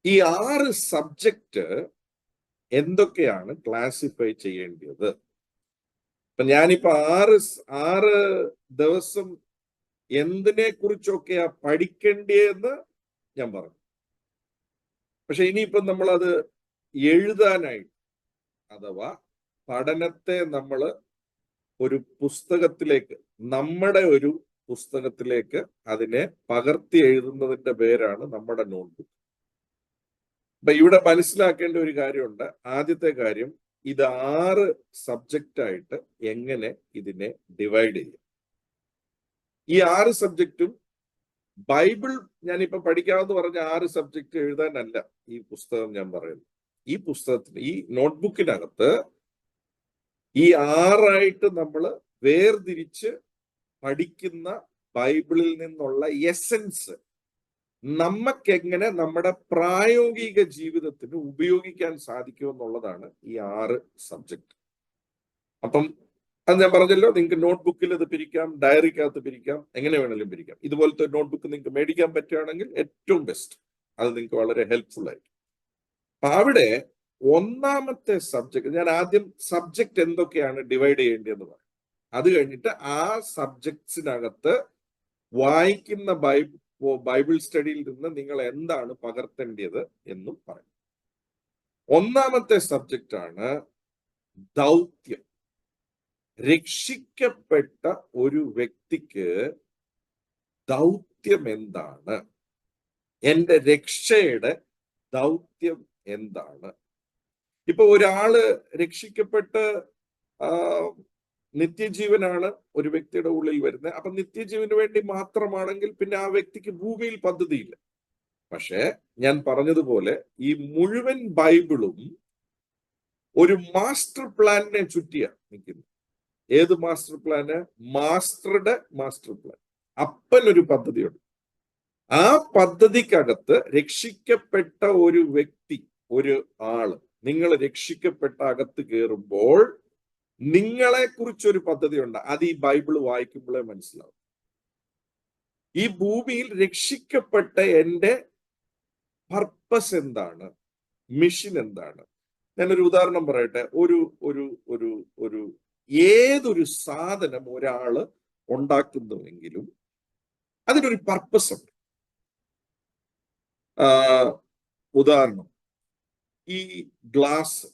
ഈ 6 സബ്ജക്റ്റ് എന്തൊക്കെയാണ് ക്ലാസിഫൈ ചെയ്യേണ്ടത്? ഇപ്പൊ ഞാനിപ്പോ 6 ദിവസം എന്തിനെ കുറിച്ചൊക്കെയാ പഠിക്കേണ്ടതെന്ന് ഞാൻ പറഞ്ഞു. പക്ഷെ ഇനിയിപ്പം നമ്മളത് എഴുതാനായിട്ട്, അഥവാ പഠനത്തെ നമ്മൾ ഒരു പുസ്തകത്തിലേക്ക്, നമ്മുടെ ഒരു പുസ്തകത്തിലേക്ക് അതിനെ പകർത്തി എഴുതുന്നതിന്റെ പേരാണ് നമ്മുടെ നോട്ട്ബുക്ക്. അപ്പൊ ഇവിടെ മനസ്സിലാക്കേണ്ട ഒരു കാര്യമുണ്ട്. ആദ്യത്തെ കാര്യം, ഇത് 6 സബ്ജക്റ്റായിട്ട് എങ്ങനെ ഇതിനെ ഡിവൈഡ് ചെയ്യും. ഈ 6 സബ്ജക്റ്റും ബൈബിൾ ഞാനിപ്പോ പഠിക്കാമെന്ന് പറഞ്ഞ 6 സബ്ജക്റ്റ് എഴുതാനല്ല ഈ പുസ്തകം ഞാൻ പറയുന്നത്. ഈ പുസ്തകത്തിന്, ഈ നോട്ട്ബുക്കിനകത്ത് ഈ 6ആയിട്ട് നമ്മൾ വേർതിരിച്ച് പഠിക്കുന്ന ബൈബിളിൽ നിന്നുള്ള എസൻസ് നമുക്കെങ്ങനെ നമ്മുടെ പ്രായോഗിക ജീവിതത്തിന് ഉപയോഗിക്കാൻ സാധിക്കുമെന്നുള്ളതാണ് ഈ 6 സബ്ജക്റ്റ്. അപ്പം അത് ഞാൻ പറഞ്ഞല്ലോ, നിങ്ങൾക്ക് നോട്ട്ബുക്കിൽ ഇത് പിരിക്കാം, ഡയറിക്കകത്ത് പിരിക്കാം, എങ്ങനെ വേണമെങ്കിലും പിരിക്കാം. ഇതുപോലത്തെ നോട്ട്ബുക്ക് നിങ്ങൾക്ക് മേടിക്കാൻ പറ്റുകയാണെങ്കിൽ ഏറ്റവും ബെസ്റ്റ്. അത് നിങ്ങൾക്ക് വളരെ ഹെൽപ്ഫുൾ ആയിരിക്കും. അപ്പൊ അവിടെ ഒന്നാമത്തെ സബ്ജക്ട്, ഞാൻ ആദ്യം സബ്ജക്ട് എന്തൊക്കെയാണ് ഡിവൈഡ് ചെയ്യേണ്ടതെന്ന് പറയും. അത് കഴിഞ്ഞിട്ട് ആ സബ്ജക്ട്സിനകത്ത് വായിക്കുന്ന ബൈബിൾ സ്റ്റഡിയിൽ നിന്ന് നിങ്ങൾ എന്താണ് പകർത്തേണ്ടത് എന്നും പറയും. ഒന്നാമത്തെ സബ്ജക്റ്റ് ആണ് ദൗത്യം. രക്ഷിക്കപ്പെട്ട ഒരു വ്യക്തിക്ക് ദൗത്യം എന്താണ്? എന്റെ രക്ഷയുടെ ദൗത്യം എന്താണ്? ഇപ്പൊ ഒരാള് രക്ഷിക്കപ്പെട്ട് നിത്യജീവനാണ് ഒരു വ്യക്തിയുടെ ഉള്ളിൽ വരുന്നത്. അപ്പൊ നിത്യജീവന് വേണ്ടി മാത്രമാണെങ്കിൽ പിന്നെ ആ വ്യക്തിക്ക് ഭൂമിയിൽ പദ്ധതിയില്ല. പക്ഷെ ഞാൻ പറഞ്ഞതുപോലെ ഈ മുഴുവൻ ബൈബിളും ഒരു മാസ്റ്റർ പ്ലാനിനെ ചുറ്റിയാണ് നിൽക്കുന്നത്. ഏത് മാസ്റ്റർ പ്ലാന്? മാസ്റ്ററുടെ മാസ്റ്റർ പ്ലാൻ. അപ്പനൊരു പദ്ധതിയുണ്ട്. ആ പദ്ധതിക്കകത്ത് രക്ഷിക്കപ്പെട്ട ഒരു വ്യക്തി, ഒരു ആള്, നിങ്ങൾ രക്ഷിക്കപ്പെട്ട അകത്ത് കയറുമ്പോൾ നിങ്ങളെ കുറിച്ചൊരു പദ്ധതിയുണ്ട്. അത് ഈ ബൈബിൾ വായിക്കുമ്പോഴേ മനസ്സിലാവും. ഈ ഭൂമിയിൽ രക്ഷിക്കപ്പെട്ട എന്റെ പർപ്പസ് എന്താണ്, മിഷൻ എന്താണ്? ഞാനൊരു ഉദാഹരണം പറയട്ടെ. ഒരു ഒരു ഒരു ഒരു ഏതൊരു സാധനം ഒരാള് ഉണ്ടാക്കുന്നുവെങ്കിലും അതിനൊരു പർപ്പസ് ഉണ്ട്. ഉദാഹരണം, ഈ ഗ്ലാസ്,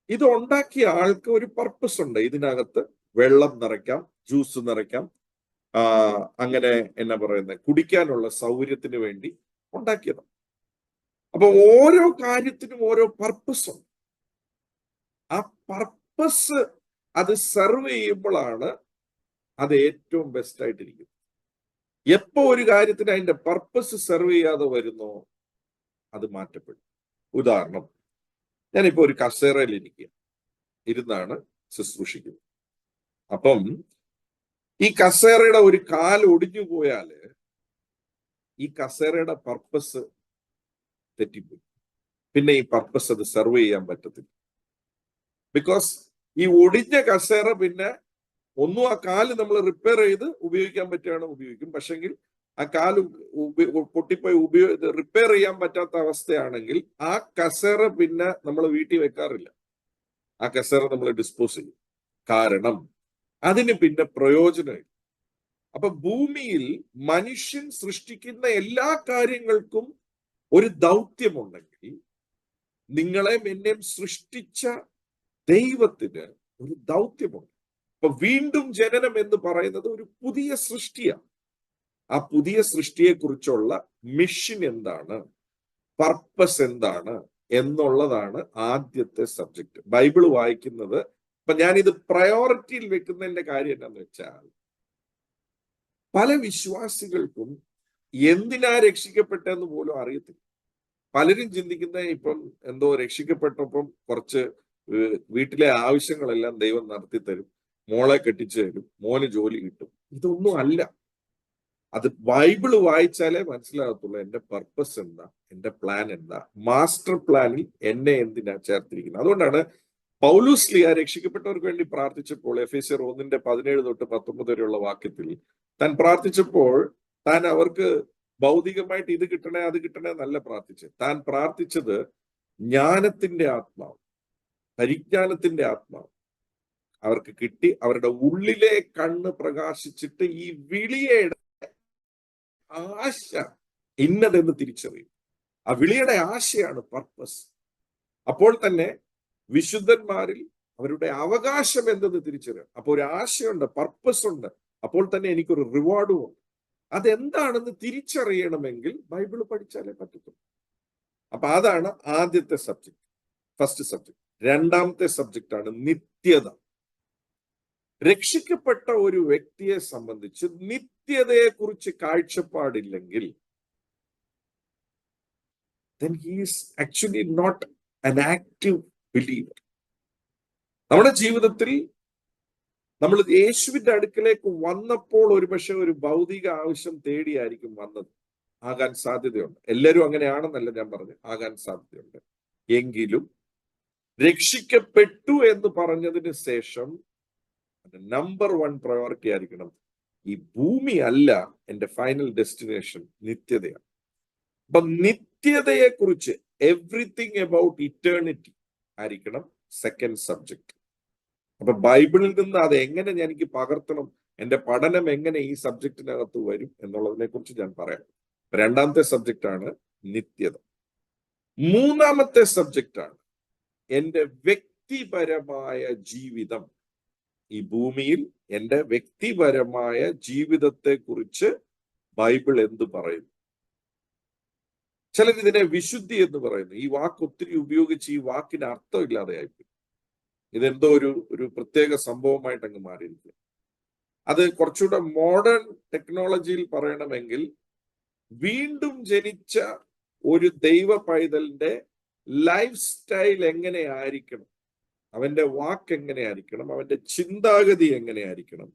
ഇത് ഉണ്ടാക്കിയ ആൾക്ക് ഒരു പർപ്പസ് ഉണ്ട്. ഇതിനകത്ത് വെള്ളം നിറയ്ക്കാം, ജ്യൂസ് നിറയ്ക്കാം, അങ്ങനെ എന്നാ പറയുന്നത്, കുടിക്കാനുള്ള സൗകര്യത്തിന് വേണ്ടി ഉണ്ടാക്കിയതാണ്. അപ്പൊ ഓരോ കാര്യത്തിനും ഓരോ പർപ്പസ് ഉണ്ട്. ആ പർപ്പസ് അത് സെർവ് ചെയ്യുമ്പോഴാണ് അത് ഏറ്റവും ബെസ്റ്റ് ആയിട്ടിരിക്കുന്നത്. എപ്പോ ഒരു കാര്യത്തിന് അതിന്റെ പർപ്പസ് സെർവ് ചെയ്യാതെ വരുന്നോ അത് മാറ്റപ്പെടും. ഉദാഹരണം, ഞാനിപ്പോ ഒരു കസേരയിൽ ഇരുന്നാണ് ശുശ്രൂഷിക്കുന്നത്. അപ്പം ഈ കസേരയുടെ ഒരു കാൽ ഒടിഞ്ഞു പോയാല് ഈ കസേരയുടെ പർപ്പസ് തെറ്റിപ്പോയി. പിന്നെ ഈ പർപ്പസ് അത് സെർവ് ചെയ്യാൻ പറ്റത്തില്ല. ബിക്കോസ് ഈ ഒടിഞ്ഞ കസേര പിന്നെ ഒന്നും ആ കാല് നമ്മൾ റിപ്പയർ ചെയ്ത് ഉപയോഗിക്കാൻ പറ്റുകയാണ് ഉപയോഗിക്കും. പക്ഷെങ്കിൽ ആ കാല് പൊട്ടിപ്പോയി റിപ്പയർ ചെയ്യാൻ പറ്റാത്ത അവസ്ഥയാണെങ്കിൽ ആ കസേര പിന്നെ നമ്മൾ വീട്ടിൽ വെക്കാറില്ല. ആ കസേര നമ്മൾ ഡിസ്പോസ് ചെയ്യും. കാരണം അതിന് പിന്നെ പ്രയോജനമില്ല. അപ്പൊ ഭൂമിയിൽ മനുഷ്യൻ സൃഷ്ടിക്കുന്ന എല്ലാ കാര്യങ്ങൾക്കും ഒരു ദൗത്യമുണ്ടെങ്കിൽ നിങ്ങളെയും എന്നെയും സൃഷ്ടിച്ച ദൈവത്തിന് ഒരു ദൗത്യമുണ്ട്. അപ്പൊ വീണ്ടും ജനനം എന്ന് പറയുന്നത് ഒരു പുതിയ സൃഷ്ടിയാണ്. ആ പുതിയ സൃഷ്ടിയെ കുറിച്ചുള്ള മിഷൻ എന്താണ്, പർപ്പസ് എന്താണ് എന്നുള്ളതാണ് ആദ്യത്തെ സബ്ജക്ട്. ബൈബിൾ വായിക്കുന്നത്, അപ്പൊ ഞാനിത് പ്രയോറിറ്റിയിൽ വെക്കുന്നതിന്റെ കാര്യം എന്താന്ന് വെച്ചാൽ, പല വിശ്വാസികൾക്കും എന്തിനാ രക്ഷിക്കപ്പെട്ടെന്ന് പോലും അറിയത്തില്ല. പലരും ചിന്തിക്കുന്ന ഇപ്പം എന്തോ രക്ഷിക്കപ്പെട്ടപ്പം കുറച്ച് വീട്ടിലെ ആവശ്യങ്ങളെല്ലാം ദൈവം നടത്തി തരും, മോളെ കെട്ടിച്ചു തരും, മോന് ജോലി കിട്ടും. ഇതൊന്നും അല്ല. അത് ബൈബിള് വായിച്ചാലേ മനസ്സിലാകത്തുള്ളൂ എന്റെ പർപ്പസ് എന്താ, എന്റെ പ്ലാൻ എന്താ, മാസ്റ്റർ പ്ലാനിൽ എന്നെ എന്തിനാ ചേർത്തിരിക്കുന്നത്. അതുകൊണ്ടാണ് പൗലോസ് രക്ഷിക്കപ്പെട്ടവർക്ക് വേണ്ടി പ്രാർത്ഥിച്ചപ്പോൾ എഫേസ്യർ 1:17 തൊട്ട് 19 വരെയുള്ള വാക്യത്തിൽ താൻ പ്രാർത്ഥിച്ചപ്പോൾ താൻ അവർക്ക് ഭൗതികമായിട്ട് ഇത് കിട്ടണേ അത് കിട്ടണേ എന്നല്ല പ്രാർത്ഥിച്ചത്. താൻ പ്രാർത്ഥിച്ചത് ജ്ഞാനത്തിന്റെ ആത്മാവ്, പരിജ്ഞാനത്തിന്റെ ആത്മാവ് അവർക്ക് കിട്ടി. അവരുടെ ഉള്ളിലെ കണ്ണ് പ്രകാശിച്ചിട്ട് ഈ വിളിയെ ആശ ഇന്നതെന്ന് തിരിച്ചറിയും. ആ വിളിയുടെ ആശയാണ് പർപ്പസ്. അപ്പോൾ തന്നെ വിശുദ്ധന്മാരിൽ അവരുടെ അവകാശം എന്തെന്ന് തിരിച്ചറിയാം. അപ്പൊ ഒരു ആശയുണ്ട്, പർപ്പസ് ഉണ്ട്, അപ്പോൾ തന്നെ എനിക്കൊരു റിവാർഡും ഉണ്ട്. അതെന്താണെന്ന് തിരിച്ചറിയണമെങ്കിൽ ബൈബിൾ പഠിച്ചാലേ പറ്റത്തുള്ളൂ. അപ്പൊ അതാണ് ആദ്യത്തെ സബ്ജക്ട്, ഫസ്റ്റ് സബ്ജക്ട്. രണ്ടാമത്തെ സബ്ജക്റ്റ് ആണ് നിത്യത. രക്ഷിക്കപ്പെട്ട ഒരു വ്യക്തിയെ സംബന്ധിച്ച് നിത്യതയെ കുറിച്ച് കാഴ്ചപ്പാടില്ലെങ്കിൽ then he is actually not an active believer. നമ്മുടെ ജീവിതത്തിൽ നമ്മൾ യേശുവിന്റെ അടുക്കലേക്ക് വന്നപ്പോൾ ഒരുപക്ഷെ ഒരു ഭൗതിക ആവശ്യം തേടിയായിരിക്കും വന്നത്. ആകാൻ സാധ്യതയുണ്ട്. എല്ലാവരും അങ്ങനെയാണെന്നല്ല ഞാൻ പറഞ്ഞു, ആകാൻ സാധ്യതയുണ്ട്. എങ്കിലും രക്ഷിക്കപ്പെട്ടു എന്ന് പറഞ്ഞതിന് ശേഷം നമ്പർ 1 പ്രയോറിറ്റി ആയിരിക്കണം, ഈ ഭൂമി അല്ല എന്റെ ഫൈനൽ ഡെസ്റ്റിനേഷൻ, നിത്യതയാണ്. അപ്പൊ നിത്യതയെ കുറിച്ച് എവ്രിതിങ് അബൌട്ട് ഇറ്റേണിറ്റി ആയിരിക്കണം സെക്കൻഡ് സബ്ജക്ട്. അപ്പൊ ബൈബിളിൽ നിന്ന് അത് എങ്ങനെ എനിക്ക് പകർത്തണം, എന്റെ പഠനം എങ്ങനെ ഈ സബ്ജക്റ്റിനകത്ത് വരും എന്നുള്ളതിനെ കുറിച്ച് ഞാൻ പറയാം. രണ്ടാമത്തെ സബ്ജക്റ്റ് ആണ് നിത്യത. മൂന്നാമത്തെ സബ്ജക്റ്റ് ആണ് എന്റെ വ്യക്തിപരമായ ജീവിതം. ഈ ഭൂമിയിൽ എന്റെ വ്യക്തിപരമായ ജീവിതത്തെ കുറിച്ച് ബൈബിൾ എന്ത് പറയുന്നു? ചിലർ ഇതിനെ വിശുദ്ധി എന്ന് പറയുന്നു. ഈ വാക്ക് ഒത്തിരി ഉപയോഗിച്ച് ഈ വാക്കിന് അർത്ഥമില്ലാതെ ആയിപ്പോയി. ഇതെന്തോ ഒരു പ്രത്യേക സംഭവമായിട്ട് അങ്ങ് മാറിയിരിക്കുക. അത് കുറച്ചുകൂടെ മോഡേൺ ടെക്നോളജിയിൽ പറയണമെങ്കിൽ വീണ്ടും ജനിച്ച ഒരു ദൈവ പൈതലിന്റെ ലൈഫ് സ്റ്റൈൽ എങ്ങനെയായിരിക്കണം, അവന്റെ വാക്ക് എങ്ങനെയായിരിക്കണം, അവന്റെ ചിന്താഗതി എങ്ങനെയായിരിക്കണം,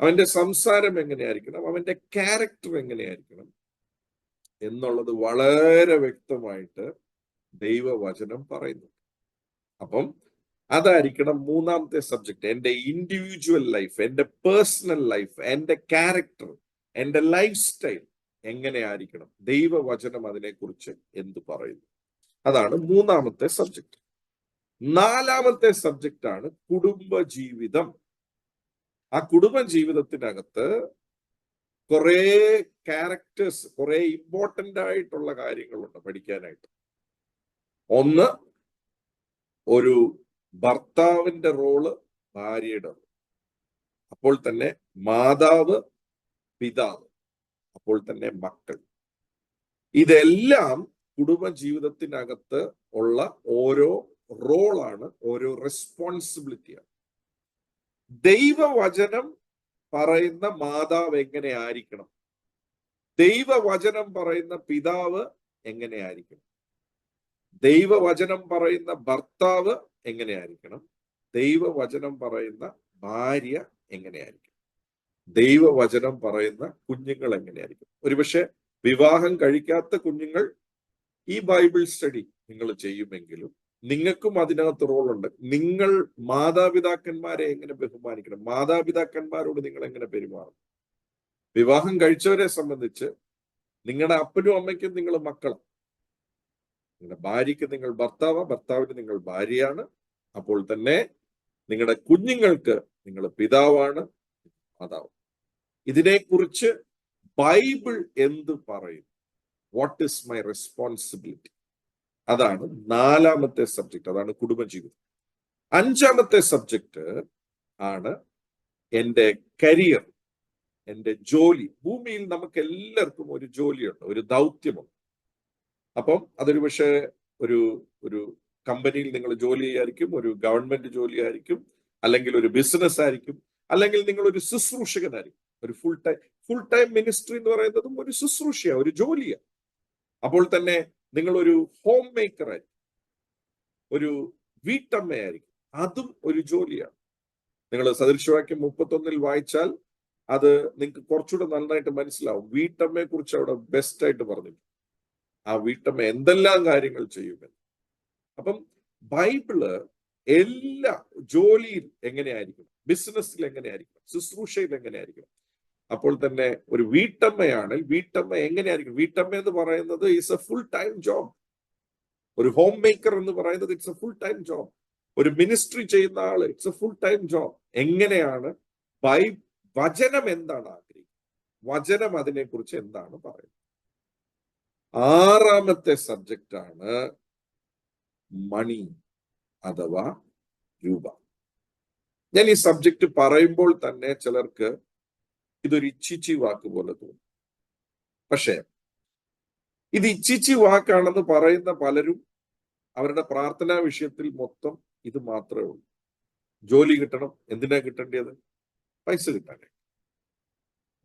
അവന്റെ സംസാരം എങ്ങനെയായിരിക്കണം, അവന്റെ ക്യാരക്ടർ എങ്ങനെയായിരിക്കണം എന്നുള്ളത് വളരെ വ്യക്തമായിട്ട് ദൈവവചനം പറയുന്നു. അപ്പം അതായിരിക്കണം മൂന്നാമത്തെ സബ്ജക്ട്. എന്റെ ഇൻഡിവിജ്വൽ ലൈഫ്, എന്റെ പേഴ്സണൽ ലൈഫ്, എന്റെ ക്യാരക്ടർ, എന്റെ ലൈഫ് സ്റ്റൈൽ എങ്ങനെയായിരിക്കണം, ദൈവവചനം അതിനെക്കുറിച്ച് എന്ത് പറയുന്നു. അതാണ് മൂന്നാമത്തെ സബ്ജക്ട്. നാലാമത്തെ സബ്ജക്റ്റ് ആണ് കുടുംബജീവിതം. ആ കുടുംബജീവിതത്തിനകത്ത് കുറെ ക്യാരക്ടേഴ്സ്, കുറെ ഇമ്പോർട്ടന്റ് ആയിട്ടുള്ള കാര്യങ്ങളുണ്ട് പഠിക്കാനായിട്ട്. ഒന്ന്, ഒരു ഭർത്താവിന്റെ റോള്, ഭാര്യയുടെ റോൾ, അപ്പോൾ തന്നെ മാതാവ്, പിതാവ്, അപ്പോൾ തന്നെ മക്കൾ. ഇതെല്ലാം കുടുംബജീവിതത്തിനകത്ത് ഉള്ള ഓരോ റോളാണ്, ഓരോ റെസ്പോൺസിബിലിറ്റിയാണ്. ദൈവവചനം പറയുന്ന മാതാവ് എങ്ങനെ ആയിരിക്കണം, ദൈവവചനം പറയുന്ന പിതാവ് എങ്ങനെ ആയിരിക്കണം, ദൈവവചനം പറയുന്ന ഭർത്താവ് എങ്ങനെയായിരിക്കണം, ദൈവവചനം പറയുന്ന ഭാര്യ എങ്ങനെയായിരിക്കും, ദൈവവചനം പറയുന്ന കുഞ്ഞുങ്ങൾ എങ്ങനെയായിരിക്കും. ഒരുപക്ഷെ വിവാഹം കഴിക്കാത്ത കുഞ്ഞുങ്ങൾ ഈ ബൈബിൾ സ്റ്റഡി നിങ്ങൾ ചെയ്യുമെങ്കിലും നിങ്ങൾക്കും അതിനകത്ത് റോളുണ്ട്. നിങ്ങൾ മാതാപിതാക്കന്മാരെ എങ്ങനെ ബഹുമാനിക്കണം, മാതാപിതാക്കന്മാരോട് നിങ്ങൾ എങ്ങനെ പെരുമാറും. വിവാഹം കഴിച്ചവരെ സംബന്ധിച്ച് നിങ്ങളുടെ അപ്പനും അമ്മയ്ക്കും നിങ്ങൾ മക്കളാണ്, നിങ്ങളുടെ ഭാര്യയ്ക്ക് നിങ്ങൾ ഭർത്താവ്, ഭർത്താവിന് നിങ്ങൾ ഭാര്യയാണ്. അപ്പോൾ തന്നെ നിങ്ങളുടെ കുഞ്ഞുങ്ങൾക്ക് നിങ്ങൾ പിതാവാണ്, മാതാവ്. ഇതിനെക്കുറിച്ച് ബൈബിൾ എന്ത് പറയും? What is my responsibility? അതാണ് നാലാമത്തെ സബ്ജക്ട്, അതാണ് കുടുംബജീവിതം. അഞ്ചാമത്തെ സബ്ജക്ട് ആണ് എൻ്റെ കരിയർ, എൻ്റെ ജോലി. ഭൂമിയിൽ നമുക്ക് എല്ലാവർക്കും ഒരു ജോലിയുണ്ട്, ഒരു ദൗത്യമുണ്ട്. അപ്പം അതൊരു പക്ഷേ ഒരു കമ്പനിയിൽ നിങ്ങൾ ജോലി ചെയ്യായിരിക്കും, ഒരു ഗവൺമെന്റ് ജോലി ആയിരിക്കും, അല്ലെങ്കിൽ ഒരു ബിസിനസ് ആയിരിക്കും, അല്ലെങ്കിൽ നിങ്ങൾ ഒരു ശുശ്രൂഷകനായിരിക്കും. ഒരു ഫുൾ ടൈം മിനിസ്ട്രി എന്ന് പറയുന്നതും ഒരു ശുശ്രൂഷയാണ്, ഒരു ജോലിയാണ്. അപ്പോൾ തന്നെ നിങ്ങൾ ഒരു ഹോം മേക്കർ ആയിരിക്കും, ഒരു വീട്ടമ്മയായിരിക്കും, അതും ഒരു ജോലിയാണ്. നിങ്ങൾ സദൃശവാക്യം 31 വായിച്ചാൽ അത് നിങ്ങൾക്ക് കുറച്ചുകൂടെ നന്നായിട്ട് മനസ്സിലാവും. വീട്ടമ്മയെ കുറിച്ച് അവിടെ ബെസ്റ്റ് ആയിട്ട് പറഞ്ഞിട്ടുണ്ട്. ആ വീട്ടമ്മ എന്തെല്ലാം കാര്യങ്ങൾ ചെയ്യുമെന്ന്. അപ്പം ബൈബിള് എല്ലാ ജോലിയിൽ എങ്ങനെയായിരിക്കണം, ബിസിനസ്സിൽ എങ്ങനെയായിരിക്കണം, ശുശ്രൂഷയിൽ എങ്ങനെയായിരിക്കണം. അപ്പോൾ തന്നെ ഒരു വീട്ടമ്മയാണെങ്കിൽ വീട്ടമ്മ എങ്ങനെയായിരിക്കും? വീട്ടമ്മ എന്ന് പറയുന്നത് it's A full time job. ഒരു ഹോം മേക്കർ എന്ന് പറയുന്നത് it's A full time job. ഒരു മിനിസ്ട്രി ചെയ്യുന്ന ആള് it's A full time job. എങ്ങനെയാണ് വചനം എന്താണ് ആഗ്രഹിക്കുന്നത്? വചനം അതിനെക്കുറിച്ച് എന്താണ് പറയുന്നത്. ആറാമത്തെ സബ്ജക്റ്റാണ് മണി അഥവാ രൂപ. ഞാൻ ഈ സബ്ജക്റ്റ് പറയുമ്പോൾ തന്നെ ചിലർക്ക് ഇതൊരു ഇച്ചിച്ചി വാക്ക് പോലെ തോന്നും. പക്ഷേ ഇത് ഇച്ചിച്ചി വാക്കാണെന്ന് പറയുന്ന പലരും അവരുടെ പ്രാർത്ഥനാ വിഷയത്തിൽ മൊത്തം ഇത് മാത്രമേ ഉള്ളൂ. ജോലി കിട്ടണം. എന്തിനാ കിട്ടേണ്ടത്? പൈസ കിട്ടാനായി.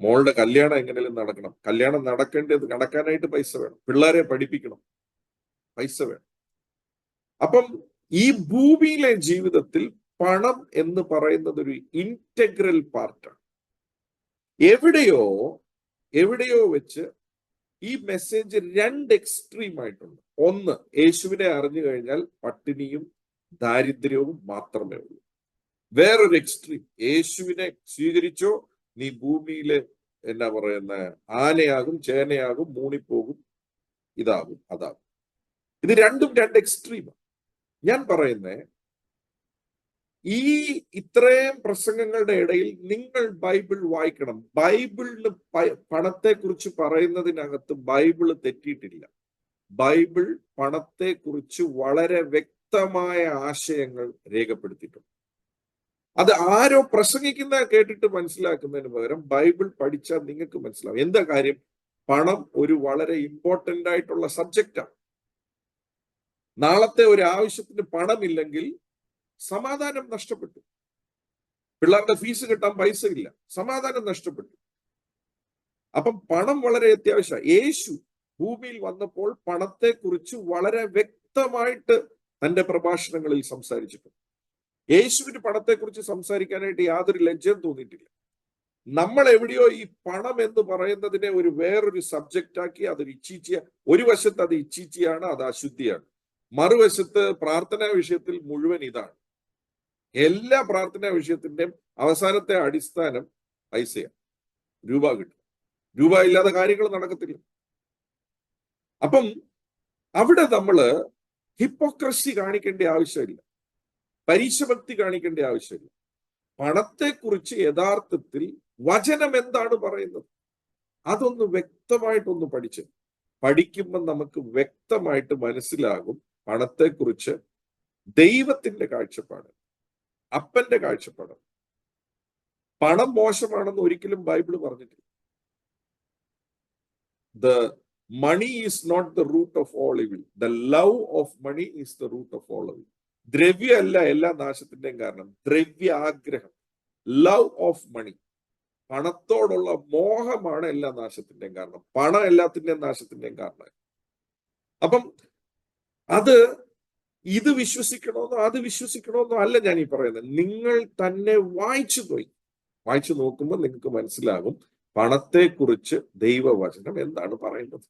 മോളുടെ കല്യാണം എങ്ങനെയും നടക്കണം. കല്യാണം നടക്കാനായിട്ട് പൈസ വേണം. പിള്ളേരെ പഠിപ്പിക്കണം, പൈസ വേണം. അപ്പം ഈ ഭൂമിയിലെ ജീവിതത്തിൽ പണം എന്ന് പറയുന്നത് ഒരു ഇന്റഗ്രൽ പാർട്ടാണ്. എവിടെയോ വെച്ച് ഈ മെസ്സേജ് രണ്ട് എക്സ്ട്രീം ആയിട്ടുണ്ട്. ഒന്ന്, യേശുവിനെ അറിഞ്ഞു കഴിഞ്ഞാൽ പട്ടിണിയും ദാരിദ്ര്യവും മാത്രമേ ഉള്ളൂ. വേറൊരു എക്സ്ട്രീം, യേശുവിനെ സ്വീകരിച്ചോ നീ ഭൂമിയിലെ എന്നാ പറയുന്ന ആനയാകും, ചേനയാകും, മൂണിപ്പോകും, ഇതാകും, അതാകും. ഇത് രണ്ടും രണ്ട് എക്സ്ട്രീമാണ്. ഞാൻ പറയുന്നേ, ഈ ഇത്രയും പ്രസംഗങ്ങളുടെ ഇടയിൽ നിങ്ങൾ ബൈബിൾ വായിക്കണം. ബൈബിളിന് പണത്തെക്കുറിച്ച് പറയുന്നതിനകത്ത് ബൈബിള് തെറ്റിയിട്ടില്ല. ബൈബിൾ പണത്തെക്കുറിച്ച് വളരെ വ്യക്തമായ ആശയങ്ങൾ രേഖപ്പെടുത്തിയിട്ടുണ്ട്. അത് ആരോ പ്രസംഗിക്കുന്ന കേട്ടിട്ട് മനസ്സിലാക്കുന്നതിന് പകരം ബൈബിൾ പഠിച്ചാൽ നിങ്ങൾക്ക് മനസ്സിലാവും. എന്താ കാര്യം? പണം ഒരു വളരെ ഇമ്പോർട്ടന്റ് ആയിട്ടുള്ള സബ്ജക്റ്റാണ്. നാളത്തെ ഒരു ആവശ്യത്തിന് പണമില്ലെങ്കിൽ സമാധാനം നഷ്ടപ്പെട്ടു. പിള്ളേരുടെ ഫീസ് കിട്ടാൻ പൈസ ഇല്ല, സമാധാനം നഷ്ടപ്പെട്ടു. അപ്പം പണം വളരെ അത്യാവശ്യമാണ്. യേശു ഭൂമിയിൽ വന്നപ്പോൾ പണത്തെക്കുറിച്ച് വളരെ വ്യക്തമായിട്ട് തന്റെ പ്രഭാഷണങ്ങളിൽ സംസാരിച്ചിട്ടുണ്ട്. യേശുവിന് പണത്തെക്കുറിച്ച് സംസാരിക്കാനായിട്ട് യാതൊരു ലജ്ജയും തോന്നിയിട്ടില്ല. നമ്മൾ എവിടെയോ ഈ പണം എന്ന് പറയുന്നതിനെ ഒരു വേറൊരു സബ്ജക്റ്റാക്കി അതൊരു ഇച്ചീച്ചിയ. ഒരു വശത്ത് അത് ഇച്ചീച്ചിയാണ്, അത് അശുദ്ധിയാണ്. മറുവശത്ത് പ്രാർത്ഥനാ വിഷയത്തിൽ മുഴുവൻ ഇതാണ്. എല്ലാ പ്രാർത്ഥനാ വിഷയത്തിന്റെയും അവസാനത്തെ അടിസ്ഥാനം പൈസയാണ്. രൂപ കിട്ടും. രൂപ ഇല്ലാതെ കാര്യങ്ങൾ നടക്കത്തില്ല. അപ്പം അവിടെ നമ്മള് ഹിപ്പോക്രസി കാണിക്കേണ്ട ആവശ്യമില്ല, പരീക്ഷഭക്തി കാണിക്കേണ്ട ആവശ്യമില്ല. പണത്തെക്കുറിച്ച് യഥാർത്ഥത്തിൽ വചനം എന്താണ് പറയുന്നത് അതൊന്ന് വ്യക്തമായിട്ടൊന്ന് പഠിക്കുമ്പോൾ നമുക്ക് വ്യക്തമായിട്ട് മനസ്സിലാകും പണത്തെക്കുറിച്ച് ദൈവത്തിന്റെ കാഴ്ചപ്പാട്, അപ്പന്റെ കാഴ്ചപ്പാട്. പണം മോശമാണെന്ന് ഒരിക്കലും ബൈബിള് പറഞ്ഞിട്ടില്ല. The money is not the root of all evil. The love of money is the root of all evil. ദ്രവ്യമല്ല എല്ലാ നാശത്തിന്റെയും കാരണം, ദ്രവ്യ ആഗ്രഹം, ലവ് ഓഫ് മണി, പണത്തോടുള്ള മോഹമാണ് എല്ലാ നാശത്തിന്റെയും കാരണം. പണം എല്ലാത്തിന്റെയും നാശത്തിന്റെയും കാരണം. അപ്പം അത് ഇത് വിശ്വസിക്കണമെന്നോ അത് വിശ്വസിക്കണമെന്നോ അല്ല ഞാൻ ഈ പറയുന്നത്. നിങ്ങൾ തന്നെ വായിച്ചു നോക്കുമ്പോൾ നിങ്ങൾക്ക് മനസ്സിലാകും പണത്തെക്കുറിച്ച് ദൈവവചനം എന്താണ് പറയുന്നത്.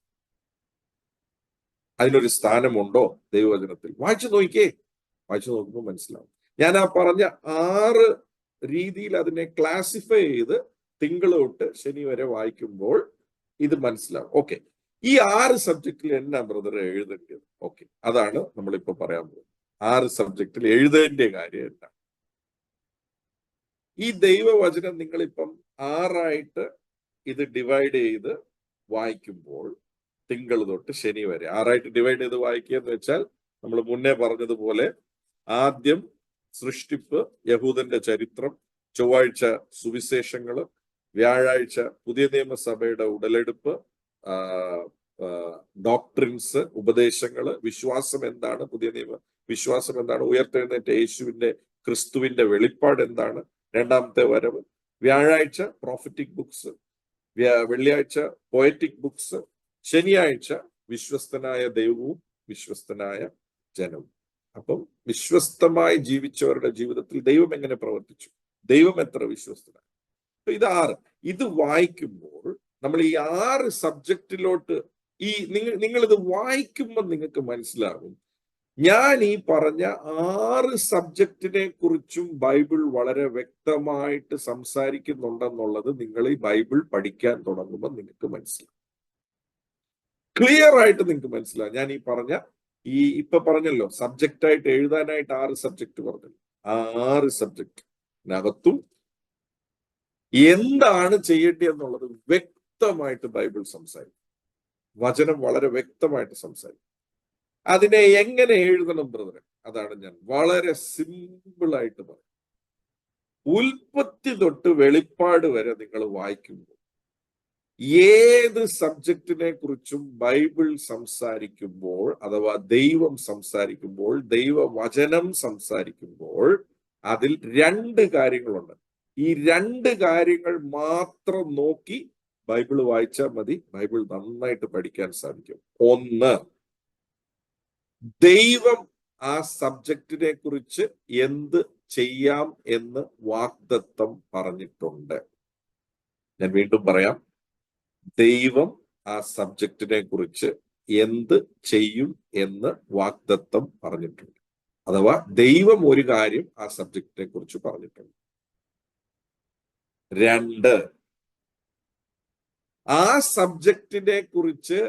അതിനൊരു സ്ഥാനമുണ്ടോ ദൈവവചനത്തിൽ? വായിച്ചു നോക്കുമ്പോൾ മനസ്സിലാവും. ഞാൻ ആ പറഞ്ഞ 6 രീതിയിൽ അതിനെ ക്ലാസിഫൈ ചെയ്ത് തിങ്കൾ തൊട്ട് ശനി വരെ വായിക്കുമ്പോൾ ഇത് മനസ്സിലാവും. ഓക്കെ, ഈ 6 സബ്ജക്റ്റിൽ എന്നാ ബ്രദർ എഴുതേണ്ടത്? ഓക്കെ, അതാണ് നമ്മളിപ്പോ പറയാൻ പോകുന്നത്. 6 സബ്ജക്റ്റിൽ എഴുതേണ്ട കാര്യം എന്താ? ഈ ദൈവവചനം നിങ്ങളിപ്പം 6ആയിട്ട് ഇത് ഡിവൈഡ് ചെയ്ത് വായിക്കുമ്പോൾ തിങ്കൾ തൊട്ട് ശനി വരെ 6ആയിട്ട് ഡിവൈഡ് ചെയ്ത് വായിക്കുക എന്ന് വെച്ചാൽ നമ്മൾ മുന്നേ പറഞ്ഞതുപോലെ ആദ്യം സൃഷ്ടിപ്പ്, യഹൂദന്റെ ചരിത്രം, ചൊവ്വാഴ്ച സുവിശേഷങ്ങള്, വ്യാഴാഴ്ച പുതിയ നിയമസഭയുടെ ഉടലെടുപ്പ്, ഡോക്ട്രിൻസ്, ഉപദേശങ്ങള്, വിശ്വാസം എന്താണ്, പുതിയ നിയമ വിശ്വാസം എന്താണ്, ഉയർത്തെഴുന്നേറ്റ യേശുവിന്റെ ക്രിസ്തുവിന്റെ വെളിപ്പാട് എന്താണ്, രണ്ടാമത്തെ വരവ്, വ്യാഴാഴ്ച പ്രോഫറ്റിക് ബുക്സ്, വെള്ളിയാഴ്ച പോയറ്റിക് ബുക്സ്, ശനിയാഴ്ച വിശ്വസ്തനായ ദൈവവും വിശ്വസ്തനായ ജനവും. അപ്പം വിശ്വസ്തമായി ജീവിച്ചവരുടെ ജീവിതത്തിൽ ദൈവം എങ്ങനെ പ്രവർത്തിച്ചു, ദൈവം എത്ര വിശ്വസ്തനാണ്. ഇത് 6. ഇത് വായിക്കുമ്പോൾ നമ്മൾ ഈ 6 സബ്ജക്റ്റിലോട്ട് നിങ്ങൾ ഇത് വായിക്കുമ്പോൾ നിങ്ങൾക്ക് മനസ്സിലാകും ഞാൻ ഈ പറഞ്ഞ 6 സബ്ജക്റ്റിനെ കുറിച്ചും ബൈബിൾ വളരെ വ്യക്തമായിട്ട് സംസാരിക്കുന്നുണ്ടെന്നുള്ളത് നിങ്ങൾ ഈ ബൈബിൾ പഠിക്കാൻ തുടങ്ങുമ്പോൾ നിങ്ങൾക്ക് മനസ്സിലാവും. ക്ലിയർ ആയിട്ട് നിങ്ങൾക്ക് മനസ്സിലാവും. ഞാൻ ഈ പറഞ്ഞ ഇപ്പൊ പറഞ്ഞല്ലോ സബ്ജക്റ്റായിട്ട് എഴുതാനായിട്ട് 6 സബ്ജക്റ്റ് പറഞ്ഞല്ലോ. ആ 6 സബ്ജക്റ്റിനകത്തും എന്താണ് ചെയ്യേണ്ടത് എന്നുള്ളത് വ്യക്തമായിട്ട് ബൈബിൾ സംസാരിക്കും. വചനം വളരെ വ്യക്തമായിട്ട് സംസാരിക്കും. അതിനെ എങ്ങനെ എഴുതണം ബ്രദറെ? അതാണ് ഞാൻ വളരെ സിമ്പിൾ ആയിട്ട് പറയും. ഉൽപ്പത്തി തൊട്ട് വെളിപ്പാട് വരെ നിങ്ങൾ വായിക്കുമ്പോൾ ഏത് സബ്ജക്റ്റിനെ കുറിച്ചും ബൈബിൾ സംസാരിക്കുമ്പോൾ, അഥവാ ദൈവം സംസാരിക്കുമ്പോൾ, ദൈവവചനം സംസാരിക്കുമ്പോൾ അതിൽ രണ്ട് കാര്യങ്ങളുണ്ട്. ഈ രണ്ട് കാര്യങ്ങൾ മാത്രം നോക്കി ബൈബിൾ വായിച്ചാൽ മതി. ബൈബിൾ നന്നായിട്ട് പഠിക്കാൻ സാധിക്കും. ഒന്ന്, ദൈവം ആ സബ്ജക്റ്റിനെ കുറിച്ച് എന്ത് ചെയ്യാം എന്ന് വാഗ്ദത്തം പറഞ്ഞിട്ടുണ്ട്. ഞാൻ വീണ്ടും പറയാം, ദൈവം ആ സബ്ജക്റ്റിനെ കുറിച്ച് എന്ത് ചെയ്യും എന്ന് വാഗ്ദത്തം പറഞ്ഞിട്ടുണ്ട്. അഥവാ ദൈവം ഒരു കാര്യം ആ സബ്ജക്റ്റിനെ കുറിച്ച് പറഞ്ഞിട്ടുണ്ട്. രണ്ട്, ആ സബ്ജക്റ്റിനെ കുറിച്ച്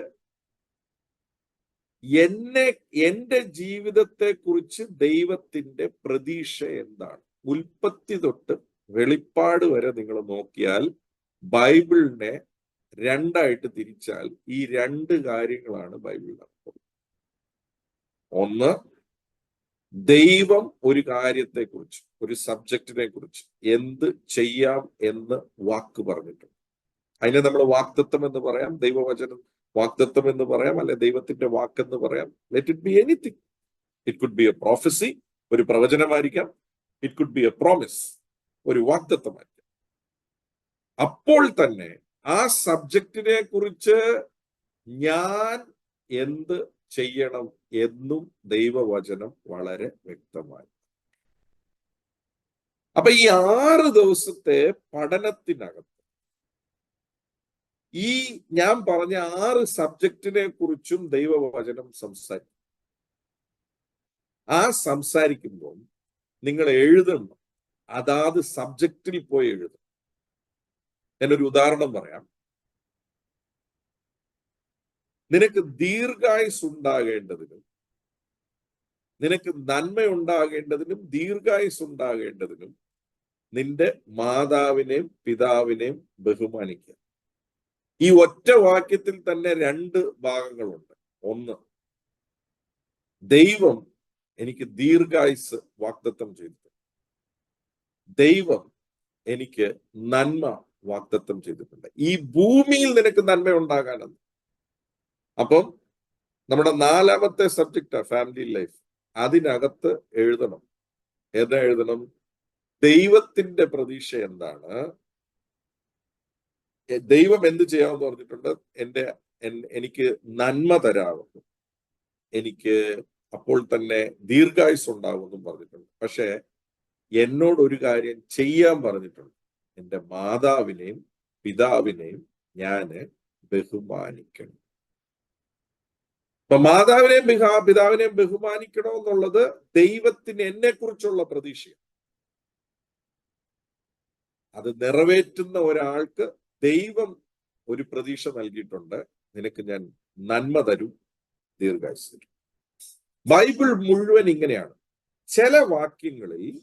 എന്റെ ജീവിതത്തെ കുറിച്ച് ദൈവത്തിന്റെ പ്രതീക്ഷ എന്താണ്? ഉൽപ്പത്തി തൊട്ട് വെളിപ്പാട് വരെ നിങ്ങൾ നോക്കിയാൽ ബൈബിളിനെ രണ്ടായിട്ട് തിരിച്ചാൽ ഈ രണ്ട് കാര്യങ്ങളാണ് ബൈബിളിൽ നടക്കുന്നത്. ഒന്ന്, ദൈവം ഒരു കാര്യത്തെക്കുറിച്ച്, ഒരു സബ്ജക്റ്റിനെ കുറിച്ച് എന്ത് ചെയ്യാം എന്ന് വാക്ക് പറഞ്ഞിട്ടുണ്ട്. അതിനെ നമ്മൾ വാഗ്ദത്തം എന്ന് പറയാം, ദൈവവചനം വാഗ്ദത്തം എന്ന് പറയാം, അല്ലെ ദൈവത്തിന്റെ വാക്കെന്ന് പറയാം. Let it be anything. It could be a prophecy, ഒരു പ്രവചനമായിരിക്കാം. It could be a promise, ഒരു വാഗ്ദത്തമായിരിക്കാം. അപ്പോൾ തന്നെ ആ സബ്ജക്റ്റിനെ കുറിച്ച് ഞാൻ എന്ത് ചെയ്യണം എന്നും ദൈവവചനം വളരെ വ്യക്തമായി. അപ്പൊ ഈ 6 ദിവസത്തെ പഠനത്തിനകത്ത് ഈ ഞാൻ പറഞ്ഞ 6 സബ്ജക്റ്റിനെ കുറിച്ചും ദൈവവചനം സംസാരിക്കും. ആ സംസാരിക്കുമ്പോൾ നിങ്ങൾ എഴുതണം, അതാത് സബ്ജക്റ്റിൽ പോയി എഴുതണം. ഞാനൊരു ഉദാഹരണം പറയാം. നിനക്ക് ദീർഘായുസ് ഉണ്ടാകേണ്ടതിനും, നിനക്ക് നന്മ ഉണ്ടാകേണ്ടതിനും, ദീർഘായുസ് ഉണ്ടാകേണ്ടതിനും നിന്റെ മാതാവിനെയും പിതാവിനെയും ബഹുമാനിക്കുക. ഈ ഒറ്റ വാക്യത്തിൽ തന്നെ 2 ഭാഗങ്ങളുണ്ട്. ഒന്ന്, ദൈവം എനിക്ക് ദീർഘായുസ് വാഗ്ദത്തം ചെയ്തിട്ടുണ്ട്. ദൈവം എനിക്ക് നന്മ വാഗ്ദത്തം ചെയ്തിട്ടുണ്ട്. ഈ ഭൂമിയിൽ നിനക്ക് നന്മ ഉണ്ടാകാനെന്ന്. അപ്പം നമ്മുടെ 4ാമത്തെ സബ്ജക്റ്റാ ഫാമിലി ലൈഫ്. അതിനകത്ത് എഴുതണം. ഏതാ എഴുതണം? ദൈവത്തിന്റെ പ്രതീക്ഷ എന്താണ്? ദൈവം എന്ത് ചെയ്യാമെന്ന് പറഞ്ഞിട്ടുണ്ട്? എനിക്ക് നന്മ തരാമെന്നും എനിക്ക് അപ്പോൾ തന്നെ ദീർഘായുസ് ഉണ്ടാകുമെന്നും പറഞ്ഞിട്ടുണ്ട്. പക്ഷെ എന്നോട് ഒരു കാര്യം ചെയ്യാൻ പറഞ്ഞിട്ടുണ്ട്. എൻ്റെ മാതാവിനെയും പിതാവിനെയും ഞാന് ബഹുമാനിക്കണം. അപ്പൊ മാതാവിനെയും പിതാവിനെയും ബഹുമാനിക്കണോ എന്നുള്ളത് ദൈവത്തിന് എന്നെ കുറിച്ചുള്ള പ്രതീക്ഷയാണ്. അത് നിറവേറ്റുന്ന ഒരാൾക്ക് ദൈവം ഒരു പ്രതീക്ഷ നൽകിയിട്ടുണ്ട്. നിനക്ക് ഞാൻ നന്മ തരും, ദീർഘായുസ് തരും. ബൈബിൾ മുഴുവൻ ഇങ്ങനെയാണ്. ചില വാക്യങ്ങളിൽ